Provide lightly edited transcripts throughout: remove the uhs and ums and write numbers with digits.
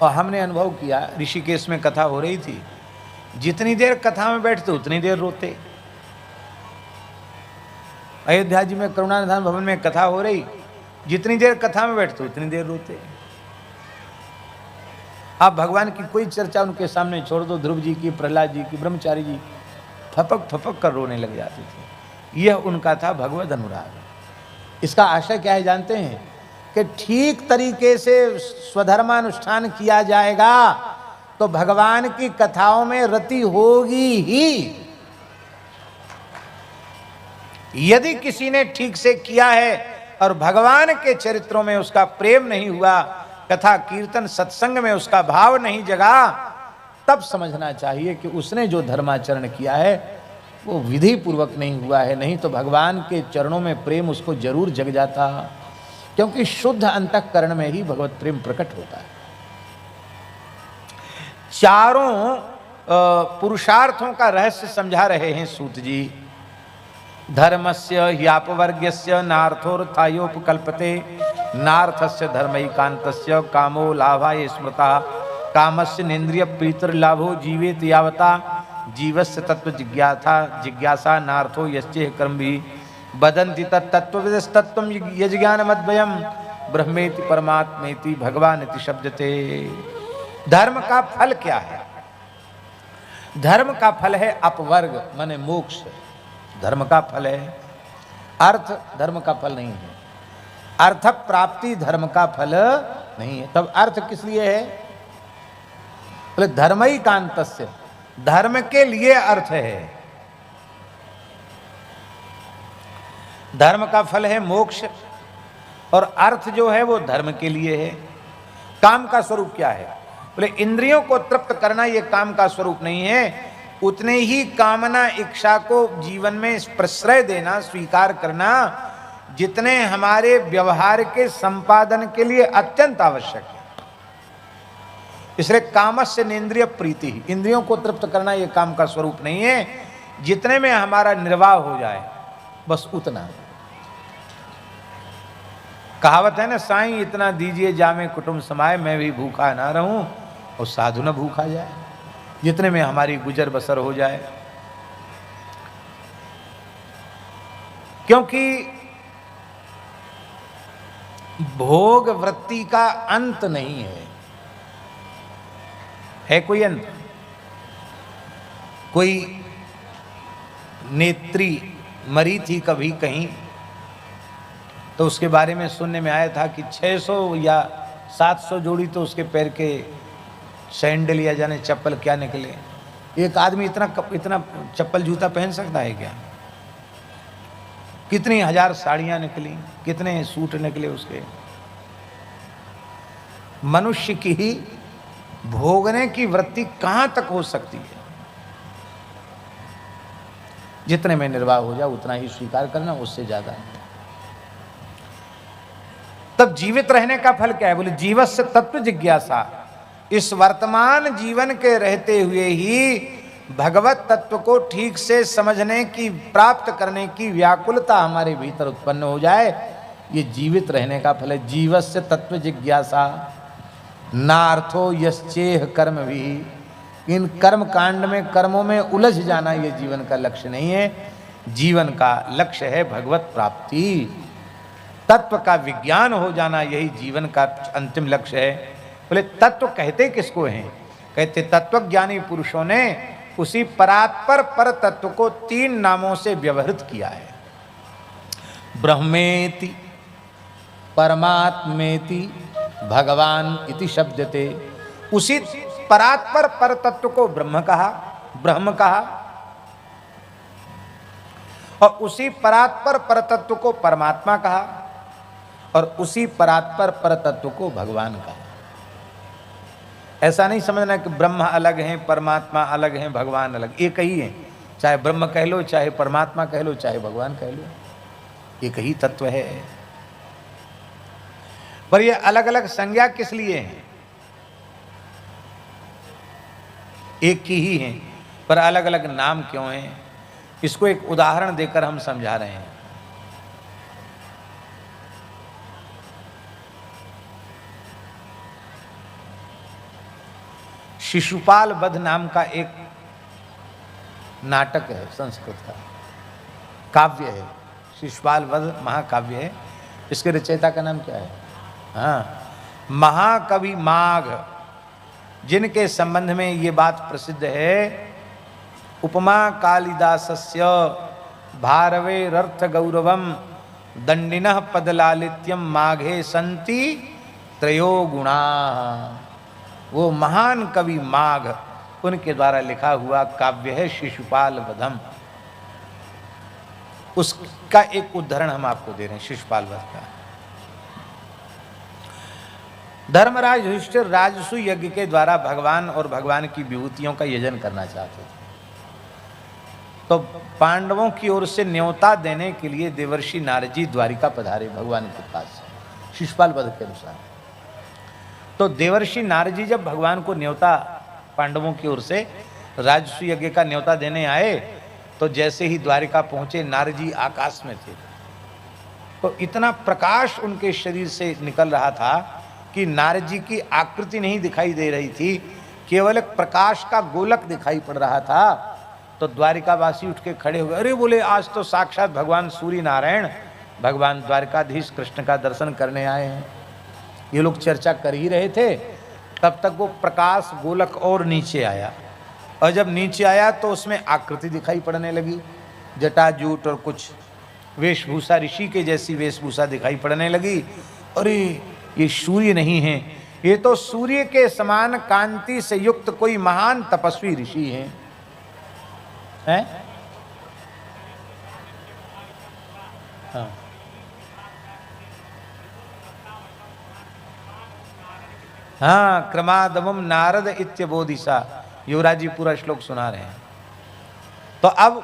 और हमने अनुभव किया, ऋषिकेश में कथा हो रही थी, जितनी देर कथा में बैठते उतनी देर रोते। अयोध्या जी में करुणानिधान भवन में कथा हो रही, जितनी देर कथा में बैठते उतनी देर रोते। आप भगवान की कोई चर्चा उनके सामने छोड़ दो, ध्रुव जी की, प्रहलाद जी की, ब्रह्मचारी जी, फपक फपक कर रोने लग जाते थे। यह उनका था भगवद अनुराग। इसका आशय क्या है जानते हैं? कि ठीक तरीके से स्वधर्मानुष्ठान किया जाएगा तो भगवान की कथाओं में रति होगी ही। यदि किसी ने ठीक से किया है और भगवान के चरित्रों में उसका प्रेम नहीं हुआ, कथा कीर्तन सत्संग में उसका भाव नहीं जगा, तब समझना चाहिए कि उसने जो धर्माचरण किया है वो विधि पूर्वक नहीं हुआ है। नहीं तो भगवान के चरणों में प्रेम उसको जरूर जग जाता, क्योंकि शुद्ध अंतःकरण में ही भगवत प्रेम प्रकट होता है। चारों पुरुषार्थों का रहस्य समझा रहे हैं सूत जी। धर्मस्य ह्यापवर्ग्यस्य नार्थोर्थायोपकल्पते, नार्थस्य धर्मैकान्तस्य कामो लाभाय स्मृता, कामस्य नेन्द्रिय प्रीतिर्लाभो जीवेत यावता, जीवस्य तत्व जिज्ञासा नार्थो यश्चेह कर्मभिः वदन्ति तत्तत्त्वविदस्तत्त्वं यज्ञानमद्वयं ब्रह्मेति परमात्मेति भगवानिति शब्दते। धर्म का फल क्या है? धर्म का फल है अपवर्ग, माने मोक्ष। धर्म का फल है, अर्थ धर्म का फल नहीं है। अर्थ प्राप्ति धर्म का फल नहीं है। तब अर्थ किस लिए है? बोले धर्मैकान्तस्य, धर्म के लिए अर्थ है। धर्म का फल है मोक्ष और अर्थ जो है वो धर्म के लिए है। काम का स्वरूप क्या है? बोले इंद्रियों को तृप्त करना ये काम का स्वरूप नहीं है। उतने ही कामना इच्छा को जीवन में प्रश्रय देना, स्वीकार करना, जितने हमारे व्यवहार के संपादन के लिए अत्यंत आवश्यक है। इसलिए कामस्य नेन्द्रिय प्रीति, इंद्रियों को तृप्त करना ये काम का स्वरूप नहीं है। जितने में हमारा निर्वाह हो जाए बस उतना। कहावत है ना, साईं इतना दीजिए जामे कुटुंब समाए, मैं भी भूखा ना रहूं और साधु न भूखा जाए। जितने में हमारी गुजर बसर हो जाए, क्योंकि भोग वृत्ति का अंत नहीं है कोई अंत? कोई नेत्री मरी थी कभी कहीं, तो उसके बारे में सुनने में आया था कि 600 या 700 जोड़ी तो उसके पैर के सैंडल या जाने चप्पल क्या निकले। एक आदमी इतना चप्पल जूता पहन सकता है क्या? कितनी हजार साड़ियां निकली, कितने सूट निकले उसके। मनुष्य की ही भोगने की वृत्ति कहां तक हो सकती है? जितने में निर्वाह हो जाए उतना ही स्वीकार करना, उससे ज्यादा नहीं। तब जीवित रहने का फल क्या है? बोले जीवस्य तत्व जिज्ञासा। इस वर्तमान जीवन के रहते हुए ही भगवत तत्व को ठीक से समझने की, प्राप्त करने की व्याकुलता हमारे भीतर उत्पन्न हो जाए, ये जीवित रहने का फल है। जीवस्य तत्व जिज्ञासा नार्थो यश्चेह कर्म भी। इन कर्म कांड में, कर्मों में उलझ जाना ये जीवन का लक्ष्य नहीं है। जीवन का लक्ष्य है भगवत प्राप्ति, तत्व का विज्ञान हो जाना, यही जीवन का अंतिम लक्ष्य है। बोले तत्व कहते किसको हैं? कहते तत्वज्ञानी पुरुषों ने उसी परात्पर पर तत्व को 3 नामों से व्यवहृत किया है। ब्रह्मेति, परमात्मेति, भगवान इति शब्दते। उसी परात्पर पर तत्व को ब्रह्म कहा, ब्रह्म कहा, और उसी परात्पर पर तत्व को परमात्मा कहा, और उसी परात्पर पर तत्व को भगवान कहा। ऐसा नहीं समझना कि ब्रह्म अलग है, परमात्मा अलग है, भगवान अलग। एक ही है। चाहे ब्रह्म कह लो, चाहे परमात्मा कह लो, चाहे भगवान कह लो, एक ही तत्व है। पर ये अलग अलग संज्ञा किस लिए है? एक की ही है, पर अलग अलग नाम क्यों हैं? इसको एक उदाहरण देकर हम समझा रहे हैं। शिशुपाल वध नाम का एक नाटक है, संस्कृत का काव्य है। शिशुपाल वध महाकाव्य है। इसके रचयिता का नाम क्या है? हाँ, महाकवि माघ, जिनके संबंध में ये बात प्रसिद्ध है, उपमा कालिदासस्य भारवेरर्थ गौरवम दंडिनः पदलालित्यम माघे संति त्रयो गुणा। वो महान कवि माघ, उनके द्वारा लिखा हुआ काव्य है शिशुपाल वधम। उसका एक उदाहरण हम आपको दे रहे हैं, शिशुपाल वध का। धर्मराज युधिष्ठिर राजसु यज्ञ के द्वारा भगवान और भगवान की विभूतियों का यजन करना चाहते थे। तो पांडवों की ओर से न्योता देने के लिए देवर्षि नारद जी द्वारिका पधारे भगवान के पास, शिशुपाल वध के अनुसार। तो देवर्षि नारद जी जब भगवान को न्योता पांडवों की ओर से राजसु यज्ञ का न्योता देने आए, तो जैसे ही द्वारिका पहुंचे नारद जी आकाश में थे। तो इतना प्रकाश उनके शरीर से निकल रहा था कि नारद जी की आकृति नहीं दिखाई दे रही थी, केवल एक प्रकाश का गोलक दिखाई पड़ रहा था। तो द्वारिकावासी उठ के खड़े हो गए, अरे बोले आज तो साक्षात भगवान सूर्य नारायण भगवान द्वारकाधीश कृष्ण का दर्शन करने आए हैं। ये लोग चर्चा कर ही रहे थे, तब तक वो प्रकाश गोलक और नीचे आया, और जब नीचे आया तो उसमें आकृति दिखाई पड़ने लगी, जटाजूट और कुछ वेशभूषा ऋषि के जैसी वेशभूषा दिखाई पड़ने लगी। अरे ये सूर्य नहीं है, ये तो सूर्य के समान कांति से युक्त कोई महान तपस्वी ऋषि हैं। हाँ, हाँ, क्रमादमम नारद इत्यबोधिसा। युवराज जी पूरा श्लोक सुना रहे हैं। तो अब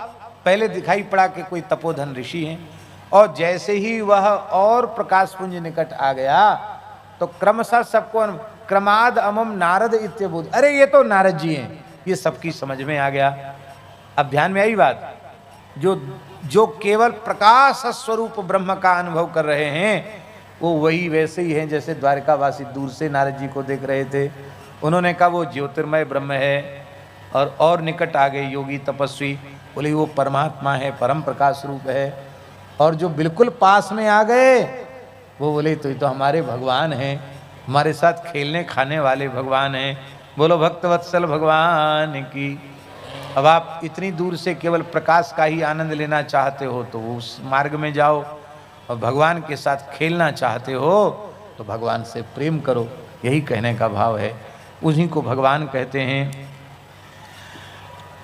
पहले दिखाई पड़ा कि कोई तपोधन ऋषि हैं, और जैसे ही वह और प्रकाश पुंज निकट आ गया तो क्रमशः सबको क्रमाद अमम नारद इत्यबोध, अरे ये तो नारद जी हैं, ये सबकी समझ में आ गया। अब ध्यान में आई बात, जो केवल प्रकाश स्वरूप ब्रह्म का अनुभव कर रहे हैं, वो वही वैसे ही हैं जैसे द्वारकावासी दूर से नारद जी को देख रहे थे। उन्होंने कहा वो ज्योतिर्मय ब्रह्म है, और निकट आ गए योगी तपस्वी, बोले वो परमात्मा है, परम प्रकाश रूप है। और जो बिल्कुल पास में आ गए वो बोले तो ये तो हमारे भगवान हैं, हमारे साथ खेलने खाने वाले भगवान हैं। बोलो भक्तवत्सल भगवान की। अब आप इतनी दूर से केवल प्रकाश का ही आनंद लेना चाहते हो तो उस मार्ग में जाओ, और भगवान के साथ खेलना चाहते हो तो भगवान से प्रेम करो, यही कहने का भाव है। उन्हीं को भगवान कहते हैं।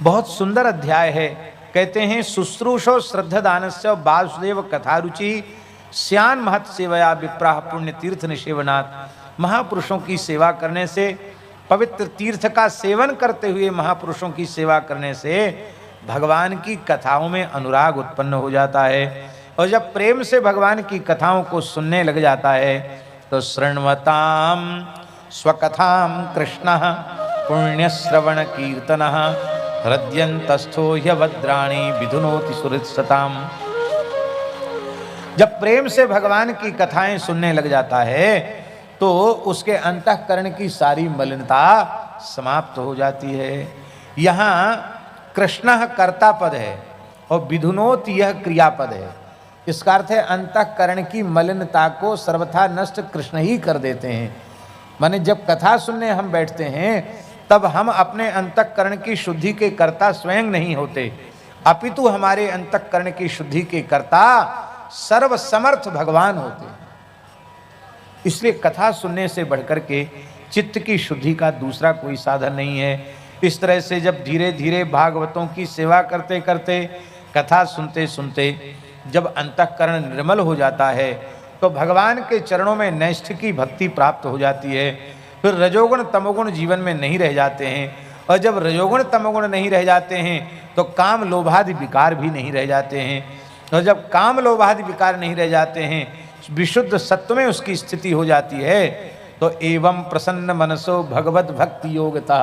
बहुत सुंदर अध्याय है। कहते हैं शुश्रूषो श्रद्धादानस्य वासुदेव कथारुचि श्यान महत सेवया विप्राह पुण्य तीर्थ निषेवनात्। महापुरुषों की सेवा करने से, पवित्र तीर्थ का सेवन करते हुए महापुरुषों की सेवा करने से भगवान की कथाओं में अनुराग उत्पन्न हो जाता है। और जब प्रेम से भगवान की कथाओं को सुनने लग जाता है तो शृण्वताम स्वकथाम कृष्ण पुण्य श्रवण कीर्तन हृदयंतस्थो ह्यवद्राणी विधुनोति सुहृत्सताम। जब प्रेम से भगवान की कथाएं सुनने लग जाता है तो उसके अंतःकरण की सारी मलिनता समाप्त हो जाती है। यहाँ कृष्ण कर्ता पद है और विधुनोत यह क्रियापद है। इसका अर्थ है अंतःकरण की मलिनता को सर्वथा नष्ट कृष्ण ही कर देते हैं। माने जब कथा सुनने हम बैठते हैं तब हम अपने अंतःकरण की शुद्धि के कर्ता स्वयं नहीं होते, अपितु हमारे अंतःकरण की शुद्धि के कर्ता सर्वसमर्थ भगवान होते हैं। इसलिए कथा सुनने से बढ़कर के चित्त की शुद्धि का दूसरा कोई साधन नहीं है। इस तरह से जब धीरे धीरे भागवतों की सेवा करते करते, कथा सुनते सुनते जब अंतःकरण निर्मल हो जाता है तो भगवान के चरणों में नैष्ठ की भक्ति प्राप्त हो जाती है। फिर रजोगुण तमोगुण जीवन में नहीं रह जाते हैं, और जब रजोगुण तमोगुण नहीं रह जाते हैं तो काम लोभादि विकार भी नहीं रह जाते हैं, और जब काम लोभादि विकार नहीं रह जाते हैं विशुद्ध सत्व में उसकी स्थिति हो जाती है। तो एवं प्रसन्न मनसो भगवत भक्ति योगता,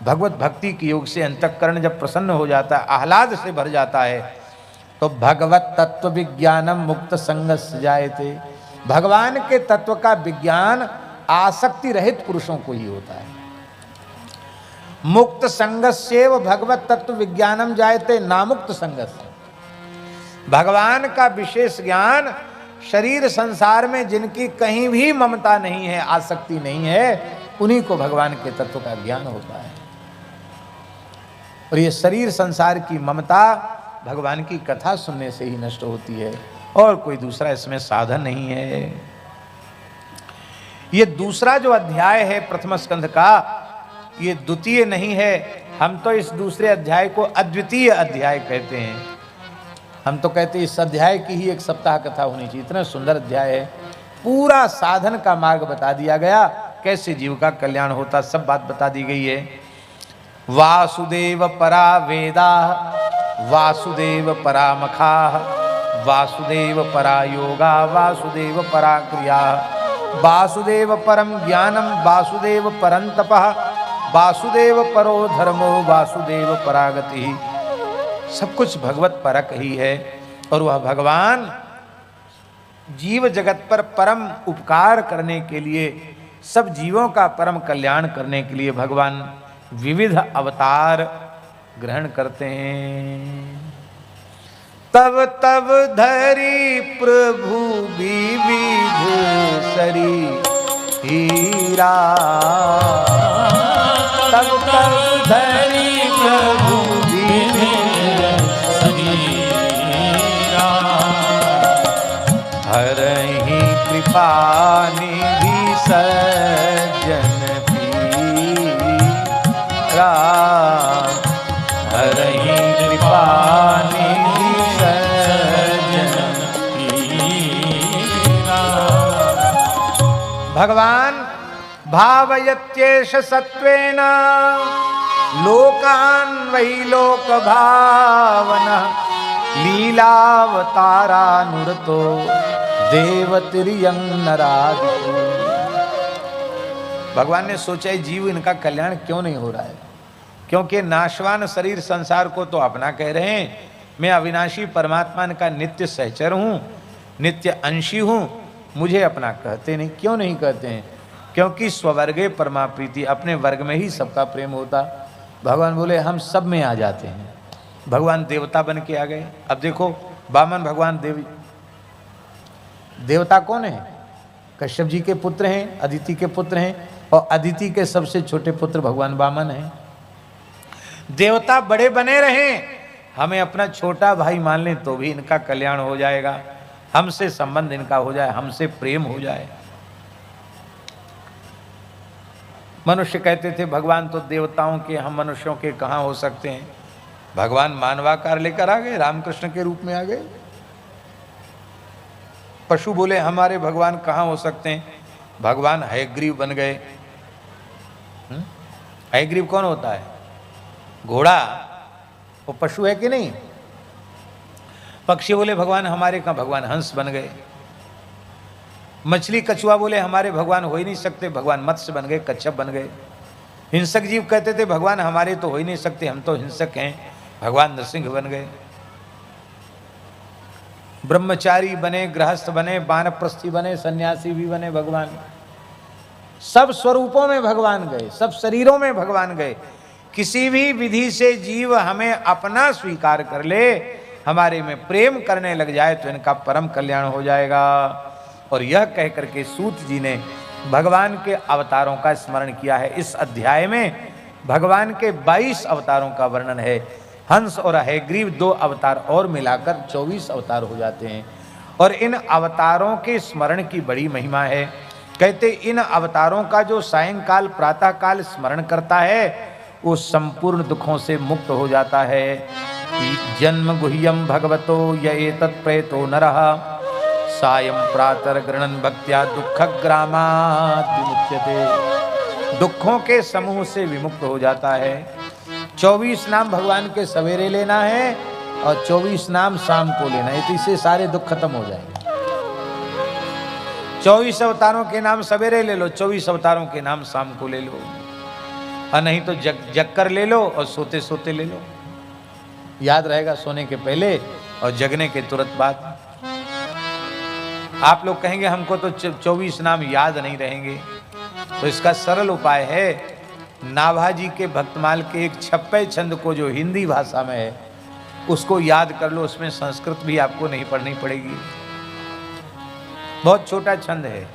भगवत भक्ति के योग से अंतःकरण जब प्रसन्न हो जाता है, आह्लाद से भर जाता है, तो भगवत तत्व विज्ञानम मुक्त संगस जायते। भगवान के तत्व का विज्ञान आसक्ति रहित पुरुषों को ही होता है। मुक्त संगस्येव भगवत तत्व विज्ञानम जायते नामुक्त संगस्य। भगवान का विशेष ज्ञान शरीर संसार में जिनकी कहीं भी ममता नहीं है, आसक्ति नहीं है, उन्हीं को भगवान के तत्व का ज्ञान होता है। और ये शरीर संसार की ममता भगवान की कथा सुनने से ही नष्ट होती है, और कोई दूसरा इसमें साधन नहीं है। ये दूसरा जो अध्याय है प्रथम स्कंध का, ये द्वितीय नहीं है। हम तो इस दूसरे अध्याय को अद्वितीय अध्याय कहते हैं। हम तो कहते हैं इस अध्याय की ही एक सप्ताह कथा होनी चाहिए, इतना सुंदर अध्याय है। पूरा साधन का मार्ग बता दिया गया, कैसे जीव का कल्याण होता, सब बात बता दी गई है। वासुदेव परा वेदा, वासुदेव परा मखा, वासुदेव परा योगा, वासुदेव परा क्रिया, वासुदेव परम ज्ञानम, वासुदेव परम तपः, वासुदेव परो धर्मो, वासुदेव परागति। सब कुछ भगवत परक ही है। और वह भगवान जीव जगत पर परम उपकार करने के लिए, सब जीवों का परम कल्याण करने के लिए भगवान विविध अवतार ग्रहण करते हैं। तब तब धरी प्रभु विविध शरीरा, तब तब धरी प्रभु विविध शरीरा, हरहि कृपा निधि सज्जन पीरा, हरहि कृपा निधि सज्जन पीरा। भगवान भावयत्येष सत्वेन लोकान् वै लोक भावना, लीलावतारानुरतो देवतिर्यं नरादिषु। भगवान ने सोचा जीव इनका कल्याण क्यों नहीं हो रहा है, क्योंकि नाशवान शरीर संसार को तो अपना कह रहे हैं। मैं अविनाशी परमात्मा का नित्य सहचर हूँ, नित्य अंशी हूँ, मुझे अपना कहते नहीं। क्यों नहीं कहते हैं? क्योंकि स्ववर्गे परमाप्रीति, अपने वर्ग में ही सबका प्रेम होता। भगवान बोले हम सब में आ जाते हैं। भगवान देवता बन के आ गए। अब देखो वामन भगवान देवता कौन है? कश्यप जी के पुत्र हैं, अदिति के पुत्र हैं, और अदिति के सबसे छोटे पुत्र भगवान वामन हैं। देवता बड़े बने रहें, हमें अपना छोटा भाई मान लें तो भी इनका कल्याण हो जाएगा, हमसे संबंध इनका हो जाए, हमसे प्रेम हो जाए। मनुष्य कहते थे भगवान तो देवताओं के, हम मनुष्यों के कहाँ हो सकते हैं। भगवान मानवाकार लेकर आ गए, रामकृष्ण के रूप में आ गए। पशु बोले हमारे भगवान कहाँ हो सकते हैं, भगवान हयग्रीव बन गए। हयग्रीव कौन होता है? घोड़ा, वो पशु है कि नहीं? पक्षी बोले भगवान हमारे कहाँ, भगवान हंस बन गए। मछली कछुआ बोले हमारे भगवान हो ही नहीं सकते, भगवान मत्स्य बन गए, कच्छप बन गए। हिंसक जीव कहते थे भगवान हमारे तो हो ही नहीं सकते, हम तो हिंसक हैं, भगवान नरसिंह बन गए। ब्रह्मचारी बने, गृहस्थ बने, वानप्रस्थी बने, सन्यासी भी बने भगवान। सब स्वरूपों में भगवान गए, सब शरीरों में भगवान गए। किसी भी विधि से जीव हमें अपना स्वीकार कर ले, हमारे में प्रेम करने लग जाए तो इनका परम कल्याण हो जाएगा। और यह कह करके सूत जी ने भगवान के अवतारों का स्मरण किया है। इस अध्याय में भगवान के 22 अवतारों का वर्णन है। हंस और हयग्रीव 2 अवतार और मिलाकर 24 अवतार हो जाते हैं। और इन अवतारों के स्मरण की बड़ी महिमा है। कहते इन अवतारों का जो सायंकाल प्रातः काल स्मरण करता है वो संपूर्ण दुखों से मुक्त हो जाता है। जन्म गुह्यम भगवतो य एतत् प्रयतो नरः सायं प्रातः गृणन् भक्त्या दुःखग्रामात् विमुच्यते। दुखों के समूह से विमुक्त हो जाता है। 24 नाम भगवान के सवेरे लेना है और 24 नाम शाम को लेना है, तो इससे सारे दुख खत्म हो जाएंगे। 24 अवतारों के नाम सवेरे ले लो, 24 अवतारों के नाम शाम को ले लो, और नहीं तो जग कर ले लो और सोते सोते ले लो। याद रहेगा सोने के पहले और जगने के तुरंत बाद। आप लोग कहेंगे हमको तो 24 नाम याद नहीं रहेंगे, तो इसका सरल उपाय है, नाभाजी के भक्तमाल के एक 56 छंद को जो हिंदी भाषा में है उसको याद कर लो, उसमें संस्कृत भी आपको नहीं पढ़नी पड़ेगी। बहुत छोटा छंद है,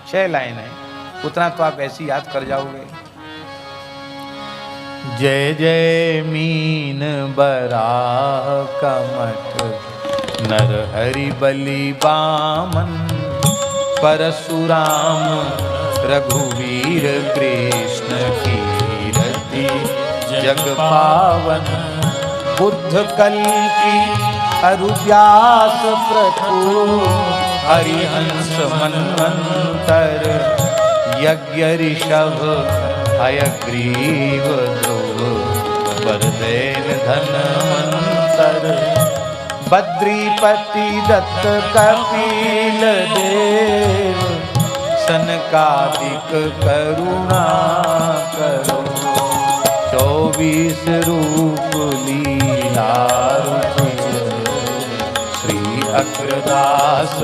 6 लाइन है, उतना तो आप ऐसे याद कर जाओगे। जय जय मीन बराह कमठ नर हरि बलि बामन परशुराम रघुवीर कृष्ण कीरति जग पावन बुद्ध कल की अरु व्यास प्रभु हरिहंस मनवंतर यज्ञ ऋषभ हयग्रीव ध्रुव बरदैन धनवंतर बद्रीपति दत्त कपिल देव सनकादिक करुणा करो 24 रूप लीला श्री अग्रदास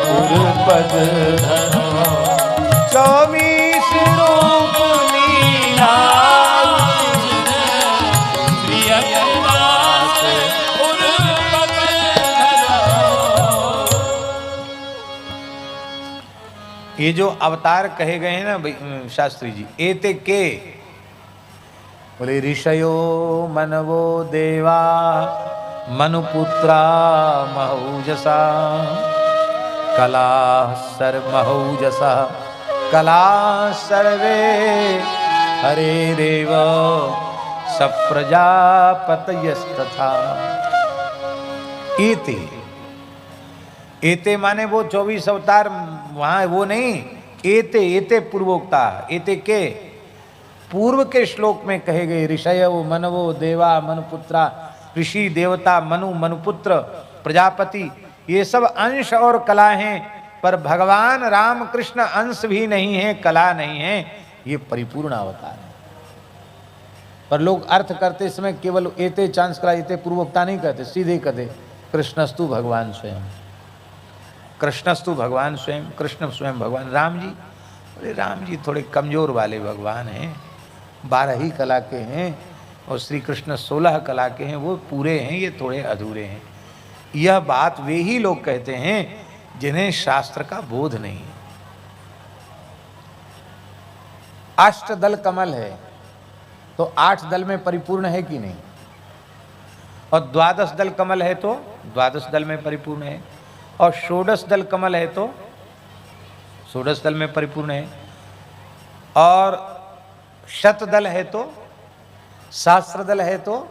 पुरपद धरो 24 रूप लीला श्री अग्रदास पुरपद धरो। ये जो अवतार कहे गए हैं ना शास्त्री जी, एते के बोले ऋषयो मनवो देवा मनुपुत्रा महौजसा कला सर्वमहौजसा कला सर्वे हरे रेव सप्रजापतयस्तथा। एते एते माने वो 24 अवतार वहां वो नहीं, एते एते पूर्वोक्ता, एते के पूर्व के श्लोक में कहे गए ऋषयो मनवो देवा मनुपुत्रा, ऋषि देवता मनु मनुपुत्र प्रजापति, ये सब अंश और कला हैं, पर भगवान राम कृष्ण अंश भी नहीं है, कला नहीं है, ये परिपूर्ण अवतार है। पर लोग अर्थ करते समय केवल एते चांस कला एते पूर्वोक्ता नहीं कहते, सीधे कहते कृष्णस्तु भगवान स्वयं, कृष्णस्तु भगवान स्वयं, कृष्ण स्वयं भगवान। राम जी, बोले राम जी थोड़े कमजोर वाले भगवान हैं, 12 ही कला के हैं, और श्री कृष्ण 16 कला के हैं, वो पूरे हैं, ये थोड़े अधूरे हैं। यह बात वे ही लोग कहते हैं जिन्हें शास्त्र का बोध नहीं है। अष्टदल कमल है तो 8 दल में परिपूर्ण है कि नहीं, और 12 दल कमल है तो 12 दल में परिपूर्ण है, और 16 दल कमल है तो 16 दल में परिपूर्ण है, और शतदल है तो, सहस्त्रदल है तो,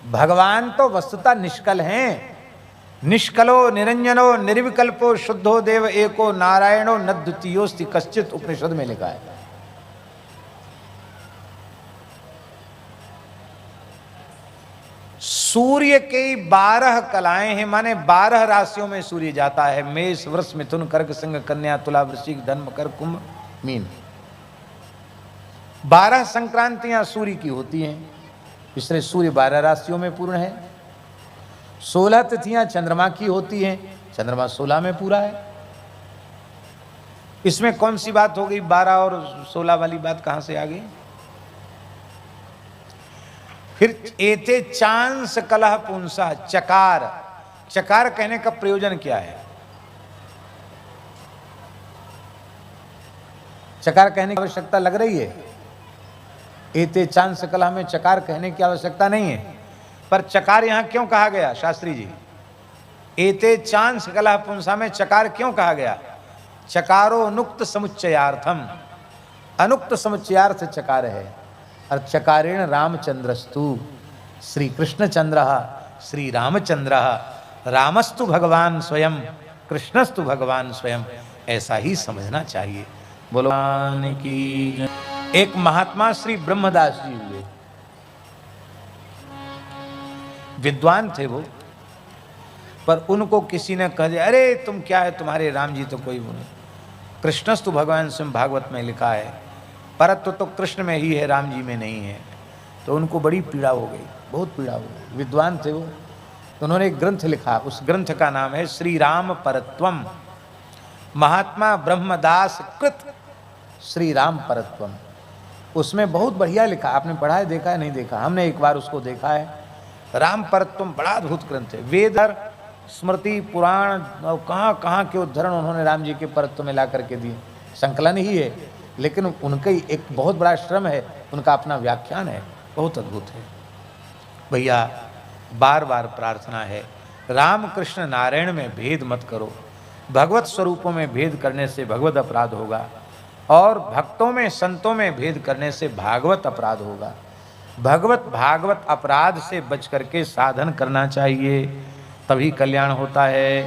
भगवान तो वस्तुतः निष्कल हैं। निष्कलो निरंजनो निर्विकल्पो शुद्धो देव एको नारायणो न द्वितीयोस्ति कश्चित, उपनिषद में लिखा है। सूर्य की 12 कलाएं हैं, माने 12 राशियों में सूर्य जाता है, मेष वृष मिथुन कर्क सिंह कन्या तुला वृश्चिक धनु मकर कुंभ मीन। 12 संक्रांतियां सूर्य की होती हैं, इसलिए सूर्य 12 राशियों में पूर्ण है। 16 तिथियां चंद्रमा की होती हैं, चंद्रमा 16 में पूरा है। इसमें कौन सी बात हो गई, 12 और 16 वाली बात कहां से आ गई? फिर एते चांस कलह पुंसा, चकार, चकार कहने का प्रयोजन क्या है? चकार कहने की आवश्यकता लग रही है? एते चांस कलह में चकार कहने की आवश्यकता नहीं है, पर चकार यहां क्यों कहा गया शास्त्री जी? एते चांस कलह पुंसा में चकार क्यों कहा गया? चकारो अनुक्त समुच्चयार्थम, अनुक्त समुच्चयार्थ चकार है। और चकारेण रामचंद्रस्तु, श्री कृष्णचंद्र श्री रामचंद्र, रामस्तु भगवान स्वयं, कृष्णस्तु भगवान स्वयं, ऐसा ही समझना चाहिए। बोलो की। एक महात्मा श्री ब्रह्मदास जी हुए, विद्वान थे वो, पर उनको किसी ने कह दिया अरे तुम क्या है, तुम्हारे राम जी तो कोई वो नहीं। कृष्णस्तु भगवान स्वयं भागवत में लिखा है, परत्व तो कृष्ण में ही है, राम जी में नहीं है। तो उनको बड़ी पीड़ा हो गई, बहुत पीड़ा हो गई। विद्वान थे वो, तो उन्होंने एक ग्रंथ लिखा, उस ग्रंथ का नाम है श्री राम परत्वम। महात्मा ब्रह्मदास कृत श्री राम परत्वम, उसमें बहुत बढ़िया लिखा। आपने पढ़ा है, देखा है, नहीं देखा? हमने एक बार उसको देखा है। राम परत्वम बड़ा अद्भुत ग्रंथ है। वेद, स्मृति, पुराण और कहाँ कहाँ के उद्धरण उन्होंने राम जी के परत्व में ला करके दिए। संकलन ही है, लेकिन उनका एक बहुत बड़ा श्रम है, उनका अपना व्याख्यान है, बहुत अद्भुत है। भैया बार बार प्रार्थना है, राम कृष्ण नारायण में भेद मत करो। भगवत स्वरूपों में भेद करने से भगवत अपराध होगा, और भक्तों में, संतों में भेद करने से भागवत अपराध होगा। भगवत भागवत अपराध से बच करके साधन करना चाहिए, तभी कल्याण होता है।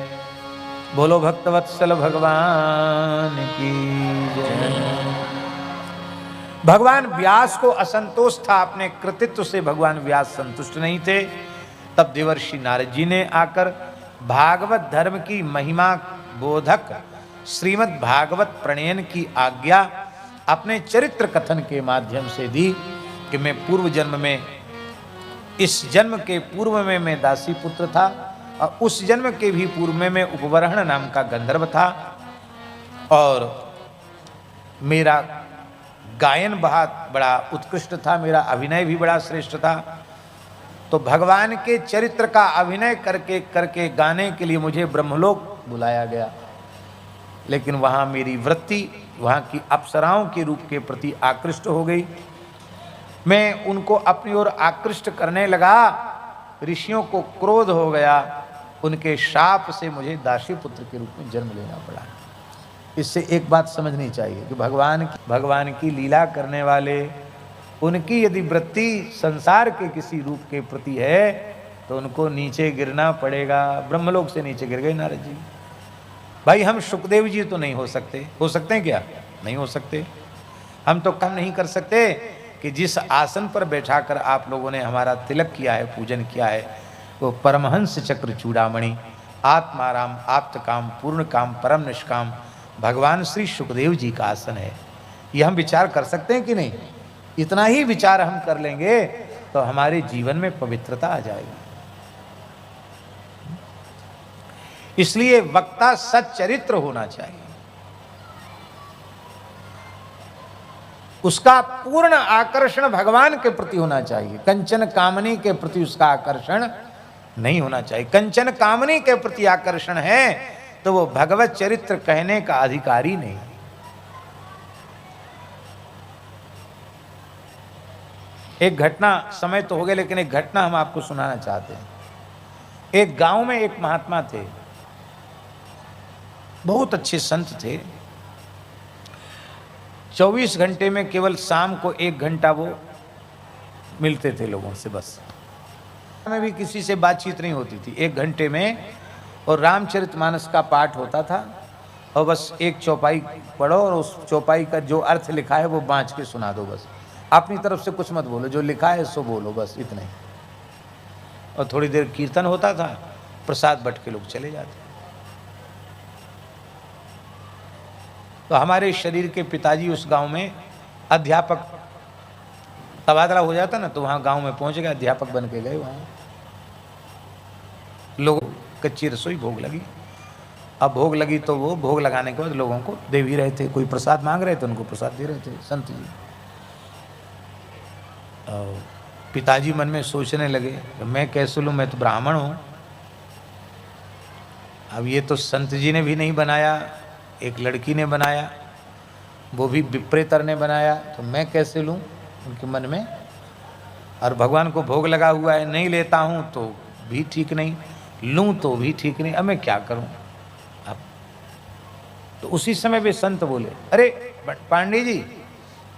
बोलो भक्तवत्सल भगवान की जय। भगवान व्यास को असंतोष था, अपने कृतित्व से भगवान व्यास संतुष्ट नहीं थे। तब देवर्षि नारद जी ने आकर भागवत धर्म की महिमा बोधक श्रीमद् भागवत प्रणयन की आज्ञा अपने चरित्र कथन के माध्यम से दी कि मैं पूर्व जन्म में, इस जन्म के पूर्व में मैं दासी पुत्र था, और उस जन्म के भी पूर्व में मैं उपवरहण नाम का गंधर्व था, और मेरा गायन बहुत बड़ा उत्कृष्ट था, मेरा अभिनय भी बड़ा श्रेष्ठ था। तो भगवान के चरित्र का अभिनय करके करके गाने के लिए मुझे ब्रह्मलोक बुलाया गया, लेकिन वहाँ मेरी वृत्ति वहाँ की अप्सराओं के रूप के प्रति आकृष्ट हो गई। मैं उनको अपनी ओर आकृष्ट करने लगा, ऋषियों को क्रोध हो गया, उनके शाप से मुझे दासी पुत्र के रूप में जन्म लेना पड़ा। इससे एक बात समझनी चाहिए कि भगवान की लीला करने वाले, उनकी यदि वृत्ति संसार के किसी रूप के प्रति है तो उनको नीचे गिरना पड़ेगा। ब्रह्मलोक से नीचे गिर गए नारद जी। भाई हम सुखदेव जी तो नहीं हो सकते, हो सकते हैं क्या? नहीं हो सकते। हम तो कम नहीं कर सकते कि जिस आसन पर बैठाकर आप लोगों ने हमारा तिलक किया है, पूजन किया है, वो परमहंस चक्र चूड़ामणि, आत्माराम, आप्तकाम, पूर्ण काम, परम निष्काम भगवान श्री सुखदेव जी का आसन है। ये हम विचार कर सकते हैं कि नहीं? इतना ही विचार हम कर लेंगे तो हमारे जीवन में पवित्रता आ जाएगी। इसलिए वक्ता सच्चरित्र होना चाहिए, उसका पूर्ण आकर्षण भगवान के प्रति होना चाहिए। कंचन कामनी के प्रति उसका आकर्षण नहीं होना चाहिए। कंचन कामनी के प्रति आकर्षण है तो वो भगवत चरित्र कहने का अधिकारी नहीं। एक घटना, समय तो हो गया लेकिन एक घटना हम आपको सुनाना चाहते हैं। एक गांव में एक महात्मा थे, बहुत अच्छे संत थे। 24 घंटे में केवल शाम को 1 घंटा वो मिलते थे लोगों से, बस में भी किसी से बातचीत नहीं होती थी 1 घंटे में। और रामचरितमानस का पाठ होता था, और बस एक चौपाई पढ़ो और उस चौपाई का जो अर्थ लिखा है वो बाँच के सुना दो, बस अपनी तरफ से कुछ मत बोलो, जो लिखा है सो बोलो, बस इतना ही। और थोड़ी देर कीर्तन होता था, प्रसाद बट के लोग चले जाते। तो हमारे शरीर के पिताजी उस गांव में अध्यापक, तबादला हो जाता ना, तो वहाँ गांव में पहुँच गए, अध्यापक बन के गए। वहाँ लोग कच्ची रसोई भोग लगी। अब भोग लगी तो वो भोग लगाने के बाद लोगों को दे भी रहे थे, कोई प्रसाद मांग रहे थे उनको प्रसाद दे रहे थे संत जी। और पिताजी मन में सोचने लगे मैं कैसे लूँ, मैं तो ब्राह्मण हूँ। अब ये तो संत जी ने भी नहीं बनाया, एक लड़की ने बनाया, वो भी विप्रेतर ने बनाया, तो मैं कैसे लूँ उनके मन में। और भगवान को भोग लगा हुआ है, नहीं लेता हूँ तो भी ठीक नहीं, लूँ तो भी ठीक नहीं, अब मैं क्या करूँ। अब तो उसी समय वे संत बोले, अरे पांडे जी,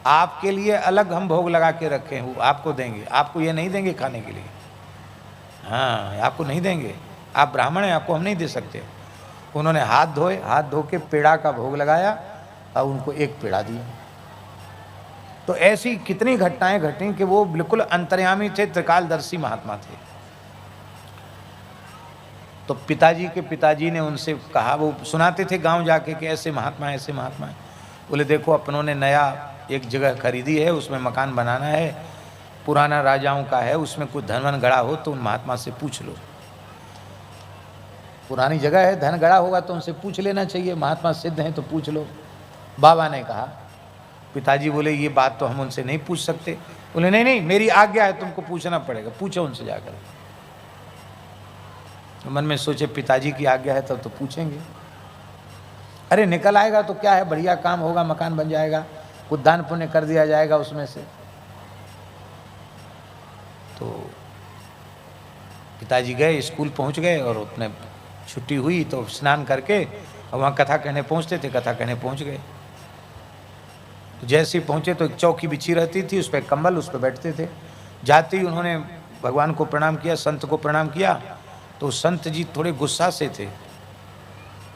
आपके लिए अलग हम भोग लगा के रखे हैं, आपको देंगे, आपको ये नहीं देंगे खाने के लिए। हाँ, आपको नहीं देंगे, आप ब्राह्मण हैं, आपको हम नहीं दे सकते। उन्होंने हाथ धोए, हाथ धो के पेड़ा का भोग लगाया और उनको एक पेड़ा दिया। तो ऐसी कितनी घटनाएं घटी कि वो बिल्कुल अंतर्यामी थे, त्रिकालदर्शी महात्मा थे। तो पिताजी के पिताजी ने उनसे कहा, वो सुनाते थे गांव जाके कि ऐसे महात्मा ऐसे महात्मा है। बोले देखो अपनों ने नया एक जगह खरीदी है, उसमें मकान बनाना है, पुराना राजाओं का है, उसमें कुछ धनवन गड़ा हो तो उन महात्मा से पूछ लो। पुरानी जगह है, धन गड़ा होगा तो उनसे पूछ लेना चाहिए, महात्मा सिद्ध हैं तो पूछ लो। बाबा ने कहा, पिताजी बोले ये बात तो हम उनसे नहीं पूछ सकते। बोले नहीं नहीं, मेरी आज्ञा है, तुमको पूछना पड़ेगा, पूछो उनसे जाकर। तो मन में सोचे पिताजी की आज्ञा है तब तो पूछेंगे। अरे निकल आएगा तो क्या है, बढ़िया काम होगा, मकान बन जाएगा, कुछ दान पुण्य कर दिया जाएगा उसमें से। तो पिताजी गए, स्कूल पहुंच गए और अपने छुट्टी हुई तो स्नान करके और वहाँ कथा कहने पहुँचते थे, कथा कहने पहुँच गए। तो जैसे ही पहुँचे तो एक चौकी बिछी रहती थी, उस पर कंबल, उस पर बैठते थे। जाते ही उन्होंने भगवान को प्रणाम किया, संत को प्रणाम किया। तो संत जी थोड़े गुस्सा से थे।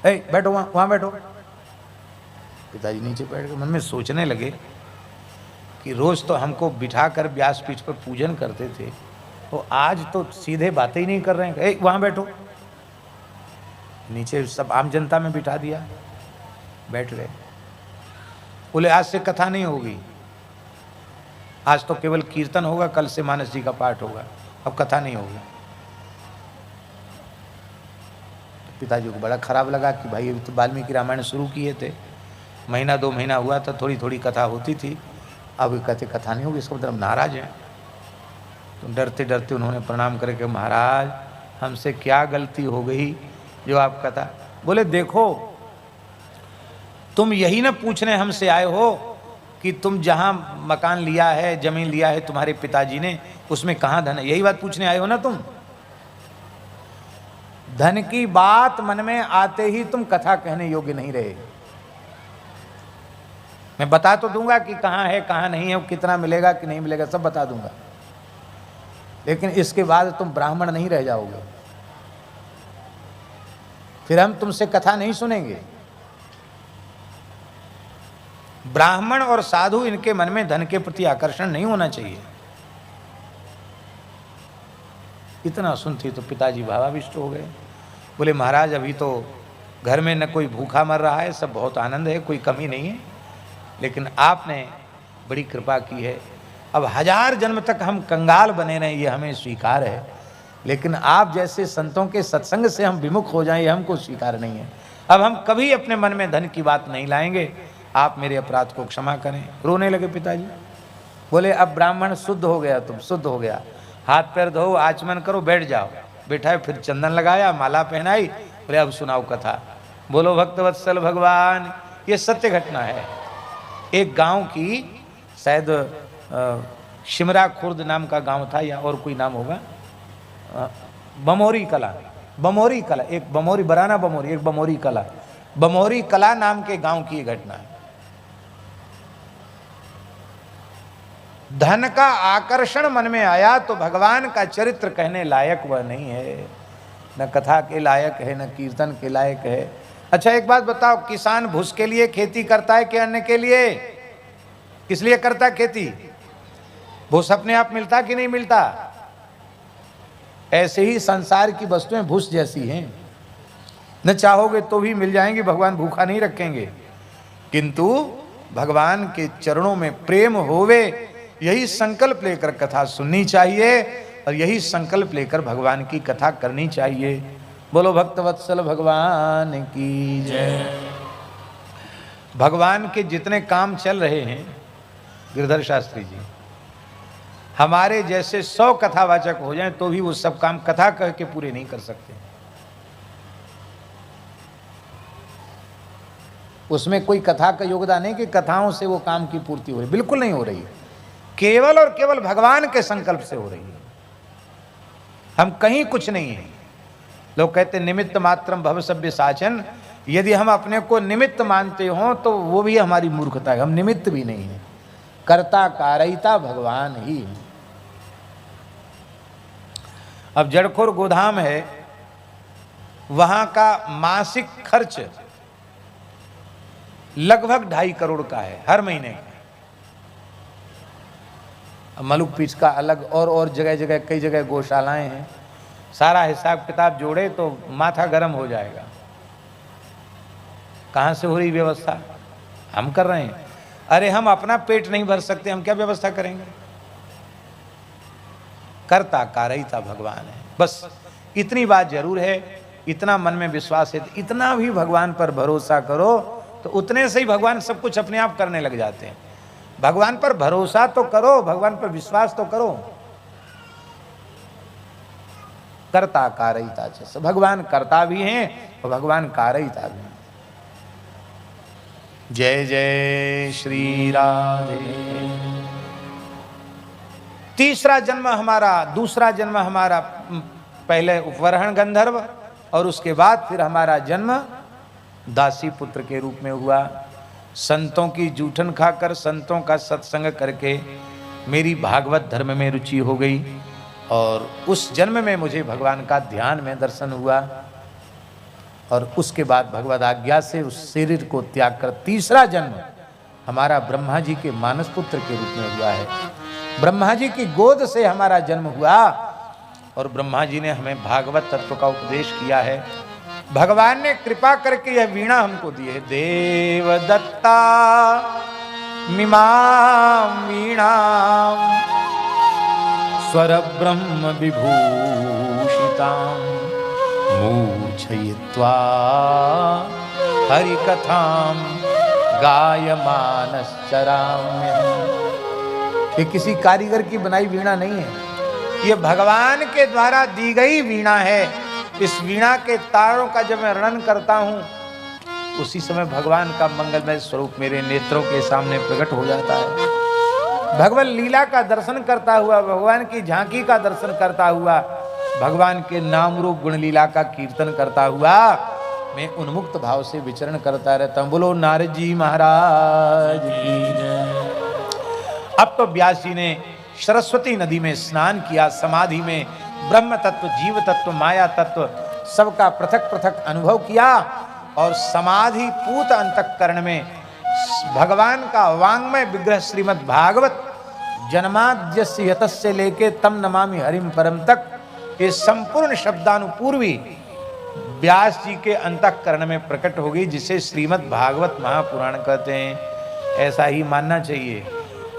बैठो, वहाँ बैठो। पिताजी नीचे बैठ गए। मन में सोचने लगे कि रोज तो हमको बिठाकर व्यासपीठ पर पूजन करते थे, तो आज तो सीधे बातें ही नहीं कर रहे हैं। वहाँ बैठो। नीचे सब आम जनता में बिठा दिया, बैठ गए। बोले आज से कथा नहीं होगी, आज तो केवल कीर्तन होगा, कल से मानस जी का पाठ होगा, अब कथा नहीं होगी। पिताजी को बड़ा खराब लगा कि भाई अभी तो वाल्मीकि रामायण शुरू किए थे, महीना 2 महीना हुआ था, थोड़ी थोड़ी कथा होती थी, अब कहते कथा नहीं होगी, इसका मतलब नाराज है। तो डरते डरते उन्होंने प्रणाम करके, महाराज हमसे क्या गलती हो गई जो आप कथा। बोले देखो, तुम यही ना पूछने हमसे आए हो कि तुम जहां मकान लिया है, जमीन लिया है तुम्हारे पिताजी ने, उसमें कहां धन है, यही बात पूछने आए हो ना तुम। धन की बात मन में आते ही तुम कथा कहने योग्य नहीं रहे। मैं बता तो दूंगा कि कहां है कहां नहीं है, कितना मिलेगा कि नहीं मिलेगा, सब बता दूंगा, लेकिन इसके बाद तुम ब्राह्मण नहीं रह जाओगे, फिर हम तुमसे कथा नहीं सुनेंगे। ब्राह्मण और साधु, इनके मन में धन के प्रति आकर्षण नहीं होना चाहिए। इतना सुनती तो पिताजी भावाविष्ट हो गए। बोले महाराज अभी तो घर में न कोई भूखा मर रहा है, सब बहुत आनंद है, कोई कमी नहीं है, लेकिन आपने बड़ी कृपा की है। अब 1000 जन्म तक हम कंगाल बने रहें ये हमें स्वीकार है, लेकिन आप जैसे संतों के सत्संग से हम विमुख हो जाएं ये हमको स्वीकार नहीं है। अब हम कभी अपने मन में धन की बात नहीं लाएंगे, आप मेरे अपराध को क्षमा करें। रोने लगे पिताजी। बोले अब ब्राह्मण शुद्ध हो गया, तुम शुद्ध हो गया, हाथ पैर धो, आचमन करो, बैठ जाओ। बैठाए, फिर चंदन लगाया, माला पहनाई। बोले अब सुनाओ कथा। बोलो भक्तवत्सल भगवान। ये सत्य घटना है। एक गांव की, शायद शिमरा खुर्द नाम का गांव था या और कोई नाम होगा, बमोरी कला, बमोरी कला, एक बमोरी, बराना बमोरी, एक बमोरी कला, बमोरी कला नाम के गांव की घटना है। धन का आकर्षण मन में आया तो भगवान का चरित्र कहने लायक वह नहीं है, न कथा के लायक है, न कीर्तन के लायक है। अच्छा एक बात बताओ, किसान भूस के लिए खेती करता है कि अन्य के लिए? किस लिए करता है खेती? भूस अपने आप मिलता कि नहीं मिलता? ऐसे ही संसार की वस्तुएं भूस जैसी हैं, न चाहोगे तो भी मिल जाएंगी, भगवान भूखा नहीं रखेंगे। किंतु भगवान के चरणों में प्रेम होवे, यही संकल्प लेकर कथा सुननी चाहिए और यही संकल्प लेकर भगवान की कथा करनी चाहिए। बोलो भक्तवत्सल भगवान की जय। भगवान के जितने काम चल रहे हैं गिरधर शास्त्री जी, हमारे जैसे 100 कथावाचक हो जाएं तो भी वो सब काम कथा कह के पूरे नहीं कर सकते। उसमें कोई कथा का योगदान नहीं कि कथाओं से वो काम की पूर्ति हो रही, बिल्कुल नहीं हो रही है। केवल और केवल भगवान के संकल्प से हो रही है। हम कहीं कुछ नहीं है। लोग कहते निमित्त मात्रम भव सभ्य साचन। यदि हम अपने को निमित्त मानते हो तो वो भी हमारी मूर्खता है। हम निमित्त भी नहीं है, कर्ता कारयिता भगवान ही। अब जड़खोर गोधाम है, वहां का मासिक खर्च लगभग 2.5 करोड़ का है हर महीने। मलुक पीठ का अलग, और जगह जगह कई जगह गौशालाएं हैं। सारा हिसाब किताब जोड़े तो माथा गर्म हो जाएगा। कहाँ से हो रही व्यवस्था? हम कर रहे हैं। अरे हम अपना पेट नहीं भर सकते, हम क्या व्यवस्था करेंगे? कर्ता कारयिता भगवान है। बस इतनी बात जरूर है, इतना मन में विश्वास है, इतना भी भगवान पर भरोसा करो तो उतने से ही भगवान सब कुछ अपने आप करने लग जाते हैं। भगवान पर भरोसा तो करो, भगवान पर विश्वास तो करो। कर्ता कारयिता च, भगवान कर्ता भी हैं और भगवान कारयिता भी हैं। जय जय श्री राधे। तीसरा जन्म हमारा, दूसरा जन्म हमारा पहले उपवरहन गंधर्व और उसके बाद फिर हमारा जन्म दासी पुत्र के रूप में हुआ। संतों की जूठन खाकर, संतों का सत्संग करके मेरी भागवत धर्म में रुचि हो गई और उस जन्म में मुझे भगवान का ध्यान में दर्शन हुआ और उसके बाद भगवद आज्ञा से उस शरीर को त्याग कर तीसरा जन्म हमारा ब्रह्मा जी के मानस पुत्र के रूप में हुआ है। ब्रह्मा जी की गोद से हमारा जन्म हुआ और ब्रह्मा जी ने हमें भागवत तत्व का उपदेश किया है। भगवान ने कृपा करके यह वीणा हमको दी है। देव दत्ता मिमां वीणा स्वर ब्रह्म विभूषिता मूर्छयित्वा हरि कथां गायमानश्चराम्यहम्। ये किसी कारीगर की बनाई वीणा नहीं है, ये भगवान के द्वारा दी गई वीणा है। इस वीणा के तारों का जब मैं वर्णन करता हूँ उसी समय भगवान का मंगलमय स्वरूप मेरे नेत्रों के सामने प्रकट हो जाता है। भगवान लीला का दर्शन करता हुआ, भगवान की झांकी का दर्शन करता हुआ, भगवान के नाम रूप गुण लीला का कीर्तन करता हुआ मैं उन्मुक्त भाव से विचरण करता रहता हूँ। बोलो नारद जी महाराज की जय। अब तो व्यास जी ने सरस्वती नदी में स्नान किया, समाधि में ब्रह्म तत्व, जीव तत्व, माया तत्व सबका पृथक पृथक अनुभव किया और समाधि पूत अंतःकरण में भगवान का वांग्मय विग्रह श्रीमद् भागवत जन्माद्यस्य यतस्य लेके तम नमामि हरिम परम तक ये संपूर्ण शब्दानुपूर्वी व्यास जी के अंतःकरण में प्रकट हो गई, जिसे श्रीमद् भागवत महापुराण कहते हैं। ऐसा ही मानना चाहिए।